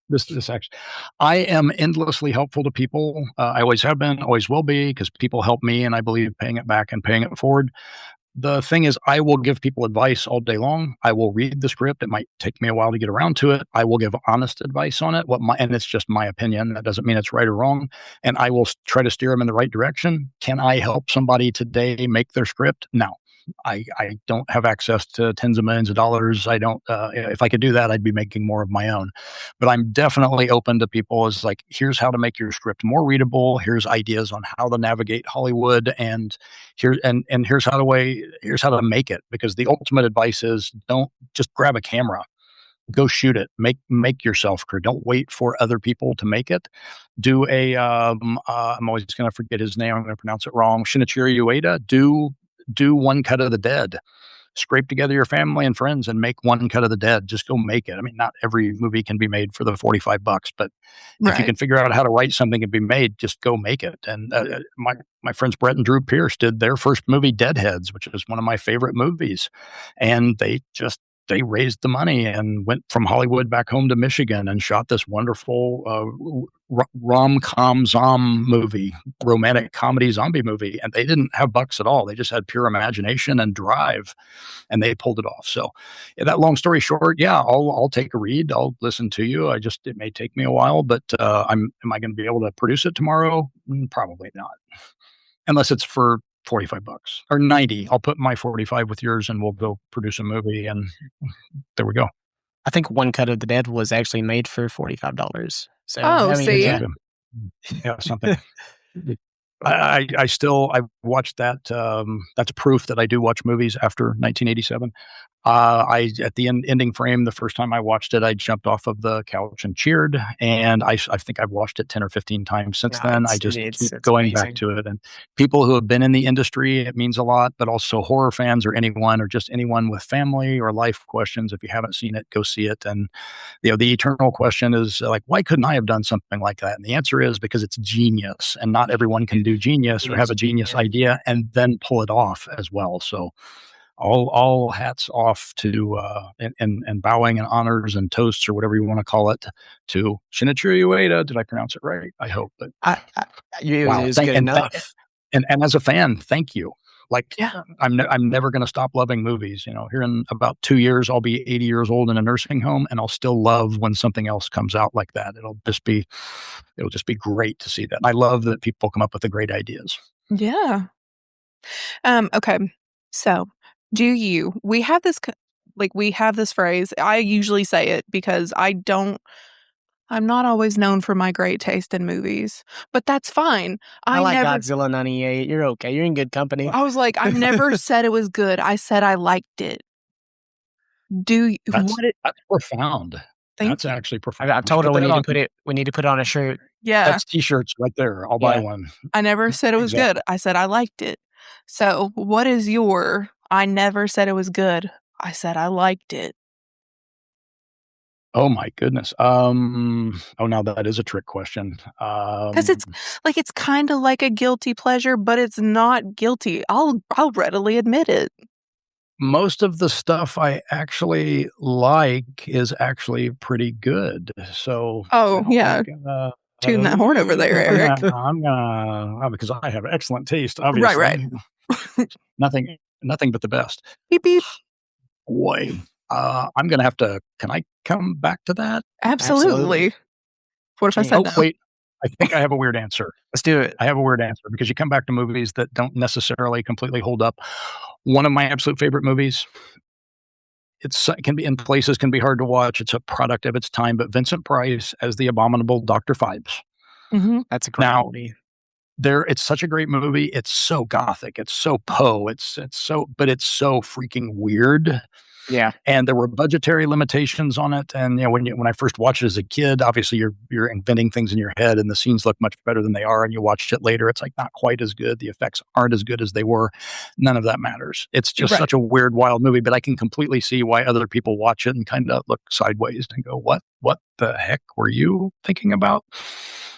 This actually, I am endlessly helpful to people. I always have been, always will be, because people help me, and I believe paying it back and paying it forward. The thing is, I will give people advice all day long. I will read the script. It might take me a while to get around to it. I will give honest advice on it. And it's just my opinion. That doesn't mean it's right or wrong. And I will try to steer them in the right direction. Can I help somebody today make their script? No. I don't have access to tens of millions of dollars. I don't. If I could do that, I'd be making more of my own. But I'm definitely open to people as here's how to make your script more readable. Here's ideas on how to navigate Hollywood, and here's how to make it. Because the ultimate advice is, don't just grab a camera. Go shoot it. Make yourself crew. Don't wait for other people to make it. Do a I'm always going to forget his name. I'm going to pronounce it wrong. Shinichiro Ueda. Do one cut of The Dead. Scrape together your family and friends and make one cut of The Dead. Just go make it. I mean, not every movie can be made for the $45, but if you can figure out how to write something and be made, just go make it. And my friends Brett and Drew Pierce did their first movie, Deadheads, which is one of my favorite movies, and they raised the money and went from Hollywood back home to Michigan and shot this wonderful rom-com movie, romantic comedy zombie movie. And they didn't have bucks at all. They just had pure imagination and drive, and they pulled it off. So that long story short, I'll take a read. I'll listen to you. It may take me a while, but am I going to be able to produce it tomorrow? Probably not. Unless it's for $45 or 90. I'll put my 45 with yours, and we'll go produce a movie, and there we go. I think one cut of The Dead was actually made for $45. So see, yeah, something. I watched that. That's proof that I do watch movies after 1987. At the ending frame, the first time I watched it, I jumped off of the couch and cheered. And I think I've watched it 10 or 15 times since then. I just keep going back to it. And people who have been in the industry, it means a lot, but also horror fans, or just anyone with family or life questions. If you haven't seen it, go see it. And the eternal question is why couldn't I have done something like that? And the answer is because it's genius, and not everyone can do genius or have a genius idea and then pull it off as well. So all hats off to and bowing and honors and toasts, or whatever you want to call it, to Shinichiro Ueda. Did I pronounce it right? I hope. But it was good enough. And as a fan, thank you. I'm never going to stop loving movies. Here in about 2 years, I'll be 80 years old in a nursing home, and I'll still love when something else comes out like that. It'll just be great to see that. And I love that people come up with the great ideas. Yeah. Okay. So, we have this phrase. I usually say it because I'm not always known for my great taste in movies, but that's fine. I like Godzilla 98. You're okay. You're in good company. I was like, I never said it was good. I said I liked it. That's profound. That's actually profound. I've told her we need to put it on a shirt. Yeah. That's t-shirts right there. I'll buy one. I never said it was good. I said I liked it. So what is your, I never said it was good. I said I liked it. Oh my goodness. Now that is a trick question. Because it's kind of like a guilty pleasure, but it's not guilty. I'll readily admit it. Most of the stuff I actually like is actually pretty good. So oh yeah, tune that horn over there, Eric. I'm gonna because I have excellent taste. Obviously, right. nothing but the best. Beep beep. Boy, I'm gonna have to. Can I come back to that? Absolutely. What if I said no? Wait. I think I have a weird answer. Let's do it. I have a weird answer because you come back to movies that don't necessarily completely hold up. One of my absolute favorite movies, it can be in places, can be hard to watch. It's a product of its time, but Vincent Price as the abominable Dr. Phibes. Mm-hmm. That's a great movie. It's such a great movie. It's so gothic. It's so Poe. It's so freaking weird. Yeah. And there were budgetary limitations on it. And when I first watched it as a kid, obviously you're inventing things in your head and the scenes look much better than they are. And you watched it later, it's like not quite as good. The effects aren't as good as they were. None of that matters. It's just such a weird, wild movie, but I can completely see why other people watch it and kind of look sideways and go, what the heck were you thinking about?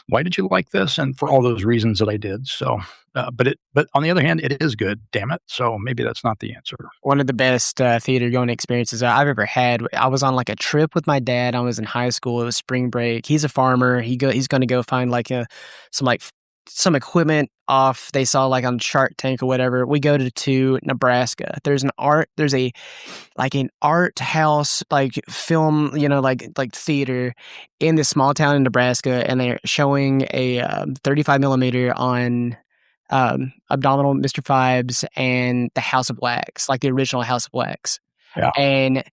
Why did you like this? And for all those reasons that I did. So, but on the other hand, it is good, damn it. So maybe that's not the answer. One of the best theater going experiences I've ever had. I was on like a trip with my dad. I was in high school. It was spring break. He's a farmer. He's going to go find like some equipment off. They saw like on Shark Tank or whatever. We go to Nebraska. There's an art house, like film, like theater in this small town in Nebraska, and they're showing a 35 millimeter on Abdominal Mr. Phibes and the House of Wax, like the original House of Wax. Yeah. And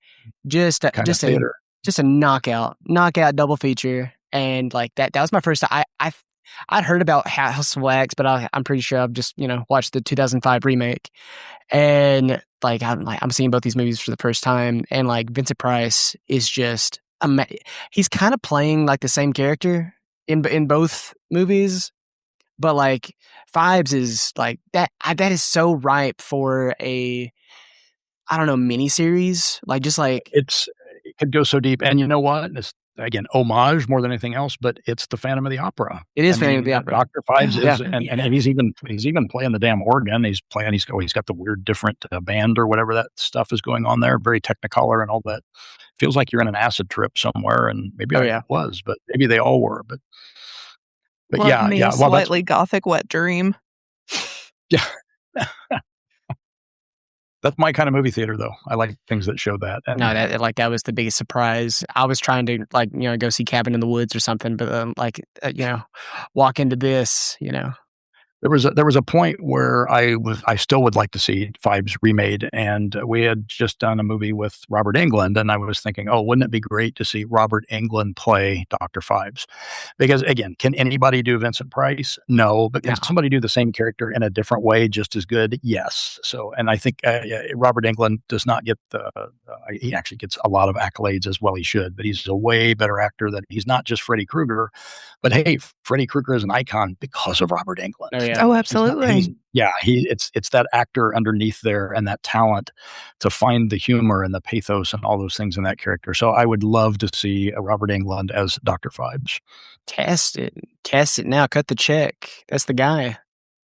just a knockout double feature. And like that was my first time. I'd heard about House of Wax, but I'm pretty sure I've just, watched the 2005 remake. And I'm seeing both these movies for the first time. And like Vincent Price is just, he's kind of playing like the same character in both movies. But like Phibes is like that is so ripe for a, I don't know, miniseries. Like just like it could go so deep. And you know what? It's, again, homage more than anything else, but it's the Phantom of the Opera. It is Phantom of the Opera. Dr. Phibes is, and he's even playing the damn organ. He's got the weird different band or whatever that stuff is going on there. Very Technicolor and all that. Feels like you're in an acid trip somewhere, and maybe I was, but maybe they all were. But slightly gothic wet dream. Yeah. That's my kind of movie theater, though. I like things that show that. And that was the biggest surprise. I was trying to go see Cabin in the Woods or something, but walk into this, There was a point where I still would like to see Phibes remade, and we had just done a movie with Robert Englund, and I was thinking, wouldn't it be great to see Robert Englund play Dr. Phibes? Because again, can anybody do Vincent Price? No, but can somebody do the same character in a different way just as good? Yes. So, and I think Robert Englund does not get he actually gets a lot of accolades as well he should, but he's a way better actor than he's not just Freddy Krueger, but hey, Freddy Krueger is an icon because of Robert Englund. Oh, yeah. Oh, absolutely. It's that actor underneath there and that talent to find the humor and the pathos and all those things in that character. So I would love to see a Robert Englund as Dr. Phibes. Test it now. Cut the check. That's the guy.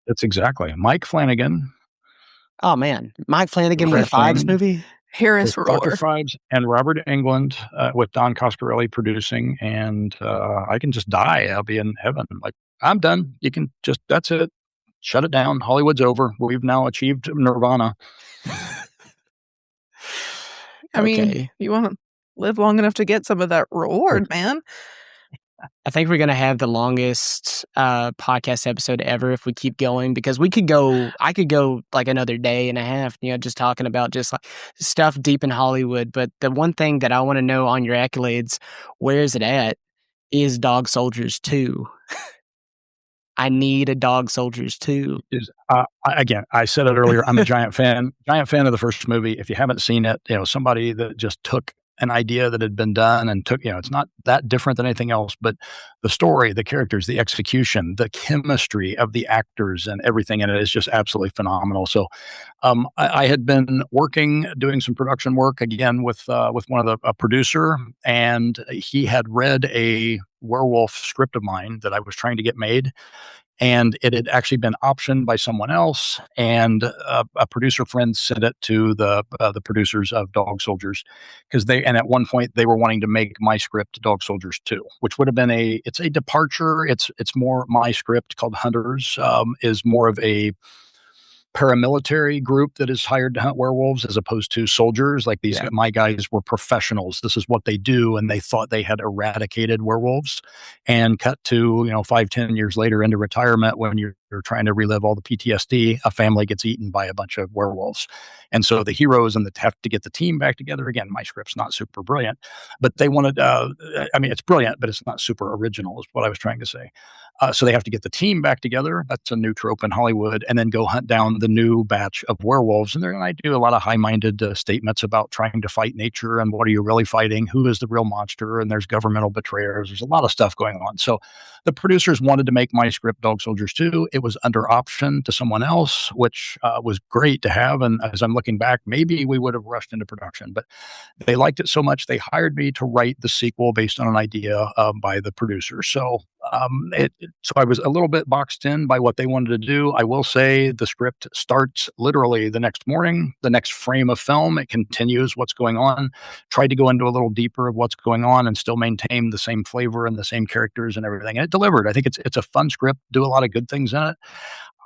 That's exactly Mike Flanagan. Oh man, Mike Flanagan with a Phibes movie. Harris Roar. Dr. Phibes and Robert Englund with Don Coscarelli producing, and I can just die. I'll be in heaven. Like, I'm done. You can just, that's it. Shut it down. Hollywood's over. We've now achieved nirvana. I mean, you want to live long enough to get some of that reward, man. I think we're going to have the longest podcast episode ever if we keep going, because I could go like another day and a half, just talking about just like stuff deep in Hollywood. But the one thing that I want to know on your accolades, where is it at, is Dog Soldiers 2. I need a Dog Soldiers 2. Again, I said it earlier, I'm a giant fan of the first movie. If you haven't seen it, somebody that just took an idea that had been done and took, it's not that different than anything else, but the story, the characters, the execution, the chemistry of the actors and everything in it is just absolutely phenomenal. So I had been doing some production work again with one of a producer, and he had read a werewolf script of mine that I was trying to get made, and it had actually been optioned by someone else. And a producer friend sent it to the producers of Dog Soldiers, and at one point they were wanting to make my script Dog Soldiers 2, which would have been it's a departure. It's more my script called Hunters, is more of a paramilitary group that is hired to hunt werewolves as opposed to soldiers. Like my guys were professionals. This is what they do. And they thought they had eradicated werewolves, and cut to, 5-10 years later into retirement, when you're trying to relive all the PTSD, a family gets eaten by a bunch of werewolves. And so the heroes have to get the team back together. Again, my script's not super brilliant, but they wanted, it's brilliant, but it's not super original is what I was trying to say. So they have to get the team back together. That's a new trope in Hollywood, and then go hunt down the new batch of werewolves. And I do a lot of high-minded statements about trying to fight nature and what are you really fighting? Who is the real monster? And there's governmental betrayers. There's a lot of stuff going on. So the producers wanted to make my script Dog Soldiers 2. It was under option to someone else, which was great to have. And as I'm looking back, maybe we would have rushed into production, but they liked it so much they hired me to write the sequel based on an idea by the producer. So so I was a little bit boxed in by what they wanted to do. I will say the script starts literally the next morning, the next frame of film. It continues what's going on. Tried to go into a little deeper of what's going on and still maintain the same flavor and the same characters and everything. And it delivered. I think it's a fun script. Do a lot of good things in it.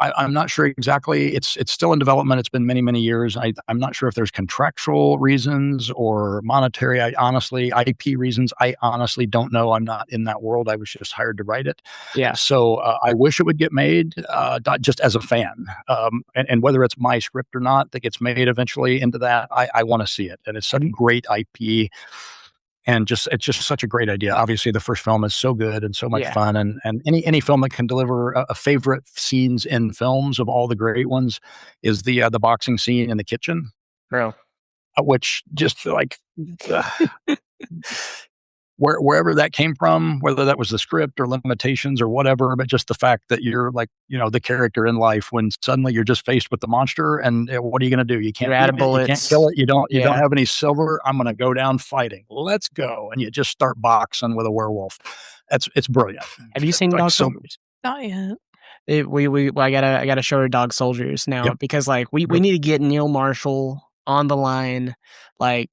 I'm not sure exactly. It's still in development. It's been many, many years. I'm not sure if there's contractual reasons or monetary. IP reasons. I honestly don't know. I'm not in that world. I was just hired to write it. Yeah. So I wish it would get made, not just as a fan. And whether it's my script or not that gets made eventually into that, I want to see it. And it's such a great IP. And it's just such a great idea. Obviously, the first film is so good and so much fun, and any film that can deliver a favorite scenes in films of all the great ones is the boxing scene in the kitchen, which just like wherever that came from, whether that was the script or limitations or whatever, but just the fact that you're like, the character in life when suddenly you're just faced with the monster, and what are you going to do? You can't beat it, you can't kill it. You don't have any silver. I'm going to go down fighting. Let's go. And you just start boxing with a werewolf. It's brilliant. Have you seen Dog Soldiers? Not yet. I gotta show her Dog Soldiers now, because we need to get Neil Marshall on the line. Like,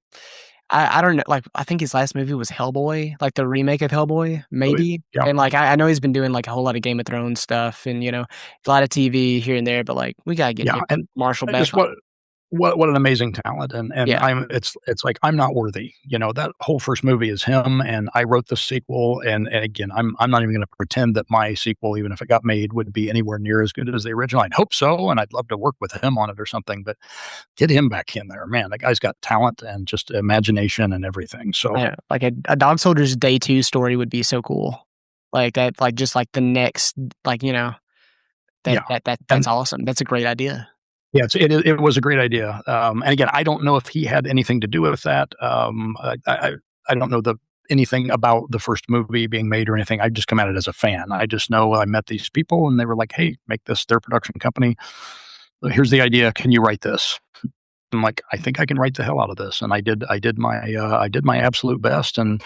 I don't know, like, I think his last movie was Hellboy, like the remake of Hellboy, maybe. And like, I know he's been doing like a whole lot of Game of Thrones stuff and, a lot of TV here and there, but like, we gotta get Marshall back. What an amazing talent. And it's like, I'm not worthy. That whole first movie is him, and I wrote the sequel. And again, I'm not even going to pretend that my sequel, even if it got made, would be anywhere near as good as the original. I'd hope so, and I'd love to work with him on it or something, but get him back in there. Man, that guy's got talent and just imagination and everything. So like a Dog Soldiers Day 2 story would be so cool. Like that, like just like the next, like, that's awesome. That's a great idea. Yeah, it was a great idea. And again, I don't know if he had anything to do with that. I don't know anything about the first movie being made or anything. I just come at it as a fan. I just know I met these people and they were like, "Hey, make this their production company. Here's the idea. Can you write this?" I'm like, "I think I can write the hell out of this." And I did my absolute best, and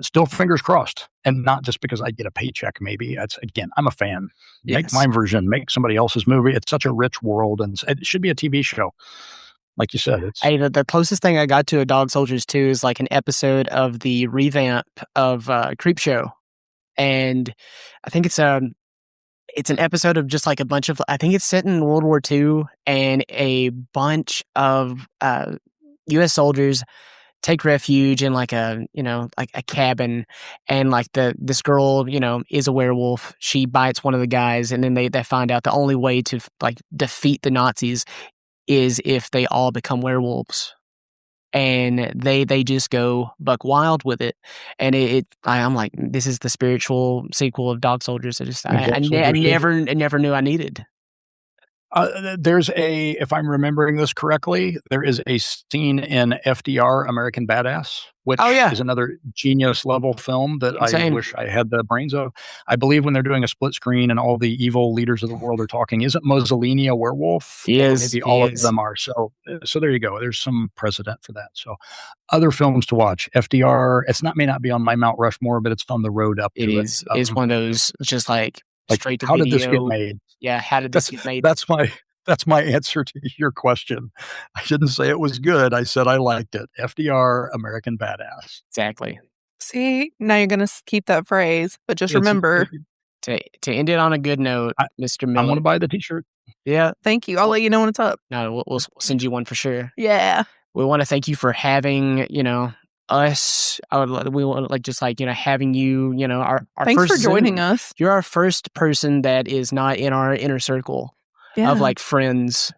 still fingers crossed. And not just because I get a paycheck, maybe. Again, I'm a fan. Make my version, make somebody else's movie. It's such a rich world, and it should be a TV show. Like you said, the closest thing I got to a Dog Soldiers 2 is like an episode of the revamp of Creepshow. And I think it's an episode of just like a bunch of, I think it's set in World War II, and a bunch of U.S. soldiers take refuge in like a cabin, and like this girl, is a werewolf. She bites one of the guys, and then they find out the only way to like defeat the Nazis is if they all become werewolves. And they just go buck wild with it. And I'm like, this is the spiritual sequel of Dog Soldiers. I never knew I needed. There's if I'm remembering this correctly, there is a scene in FDR, American Badass, which is another genius level film that I wish I had the brains of. I believe when they're doing a split screen and all the evil leaders of the world are talking, isn't Mussolini a werewolf? He is. Maybe all of them are. So there you go. There's some precedent for that. So other films to watch. FDR, may not be on my Mount Rushmore, but it's on the road up to it. It's one of those just like straight to how video. Did this get made? Yeah, how did this get made? That's my answer to your question. I didn't say it was good. I said I liked it. FDR, American Badass. Exactly. See, now you're going to keep that phrase, but just remember to end it on a good note, Mr. Miller. I want to buy the T-shirt. Yeah, thank you. I'll let you know when it's up. No, we'll send you one for sure. Yeah, we want to thank you for having us. We want having you. Our thanks first for joining us. You're our first person that is not in our inner circle of friends.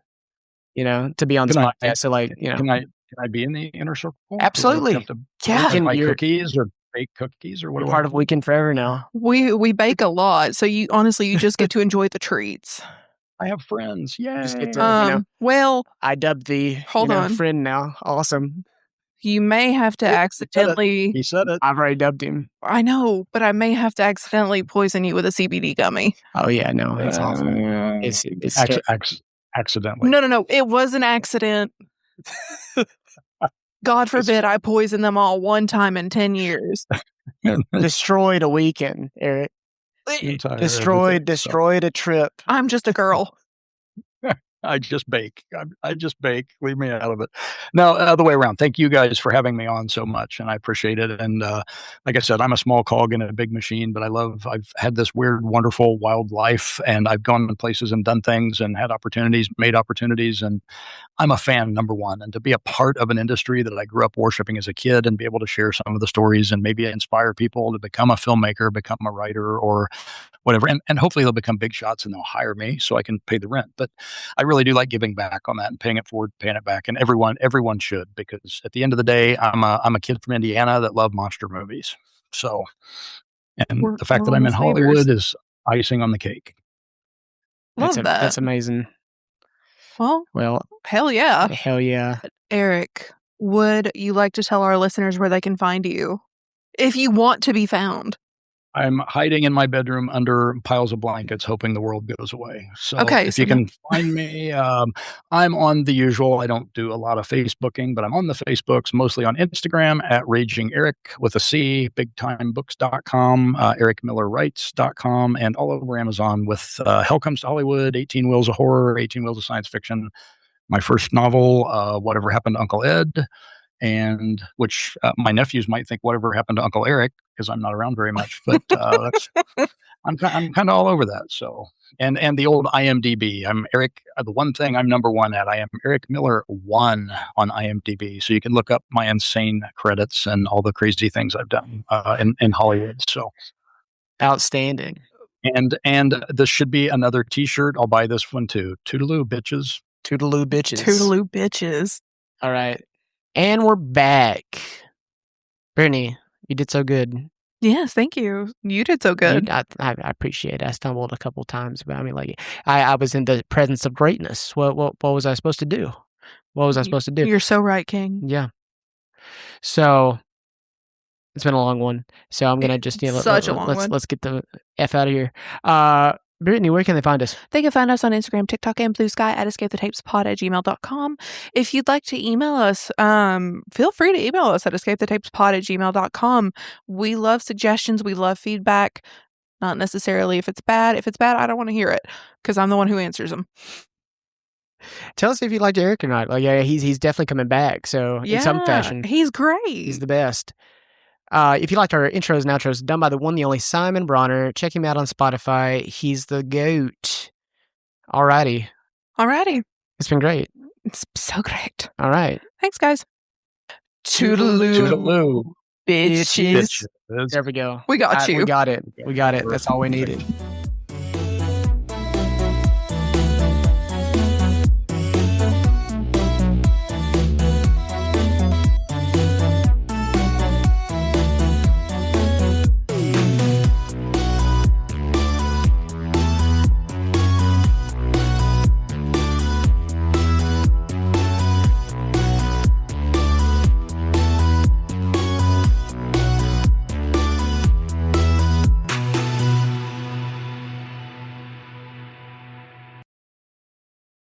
To be on this podcast. So can I be in the inner circle? Absolutely. Can buy cookies or bake cookies or whatever. Part of Weekend Forever now. We bake a lot, so you just get to enjoy the treats. I have friends. Yay. Just get to, well, I dubbed the friend now. Awesome. You may have to accidentally. He said it. I've already dubbed him. I know, but I may have to accidentally poison you with a CBD gummy. Oh yeah, no, it's awful. It's accidentally. No. It was an accident. God forbid I poison them all one time in 10 years. Destroyed a weekend, Eric. Destroyed a trip. I'm just a girl. I just bake. Leave me out of it. No, other way around. Thank you guys for having me on so much, and I appreciate it. And like I said, I'm a small cog in a big machine, but I've had this weird, wonderful, wild life, and I've gone in places and done things and had opportunities, made opportunities, and I'm a fan, number one. And to be a part of an industry that I grew up worshiping as a kid and be able to share some of the stories and maybe inspire people to become a filmmaker, become a writer, or whatever. And hopefully they'll become big shots and they'll hire me so I can pay the rent. But I really do like giving back on that and paying it forward, paying it back. And everyone should, because at the end of the day, I'm a kid from Indiana that loved monster movies. So, and the fact that I'm in Hollywood is icing on the cake. Love that. That's amazing. Well, hell yeah. Hell yeah. Eric, would you like to tell our listeners where they can find you if you want to be found? I'm hiding in my bedroom under piles of blankets, hoping the world goes away. So if you can find me, I'm on the usual. I don't do a lot of Facebooking, but I'm on the Facebooks, mostly on Instagram at Raging Eric with a C, bigtimebooks.com, ericmillerwrites.com, and all over Amazon with Hell Comes to Hollywood, 18 Wheels of Horror, 18 Wheels of Science Fiction, my first novel, Whatever Happened to Uncle Ed, and which my nephews might think Whatever Happened to Uncle Eric, because I'm not around very much, but I'm kind of all over that. So, and the old IMDb, I'm Eric. The one thing I'm number one at, I am Eric Miller 1 on IMDb. So you can look up my insane credits and all the crazy things I've done in Hollywood. So outstanding. And this should be another T-shirt. I'll buy this one too. Toodaloo, bitches. Toodaloo, bitches. Toodaloo, bitches. All right. And we're back. Brittany, you did so good. Yes, thank you. You did so good. I appreciate it. I stumbled a couple times, but I mean, I was in the presence of greatness. What was I supposed to do? What was I supposed to do? You're so right, King. Yeah. So it's been a long one. So I'm gonna just let's get the F out of here. Brittany, where can they find us? They can find us on Instagram, TikTok, and Blue Sky at escapethetapespod@gmail.com. If you'd like to email us, feel free to email us at escapethetapespod@gmail.com. We love suggestions. We love feedback. Not necessarily if it's bad. If it's bad, I don't want to hear it because I'm the one who answers them. Tell us if you liked Eric or not. He's definitely coming back. So in some fashion, he's great. He's the best. If you liked our intros and outros done by the one, the only Simon Bronner, check him out on Spotify. He's the GOAT. Alrighty. It's been great. It's so great. All right. Thanks, guys. Toodaloo. Bitches. Bitches. There we go. We got you. We got it. That's all we needed.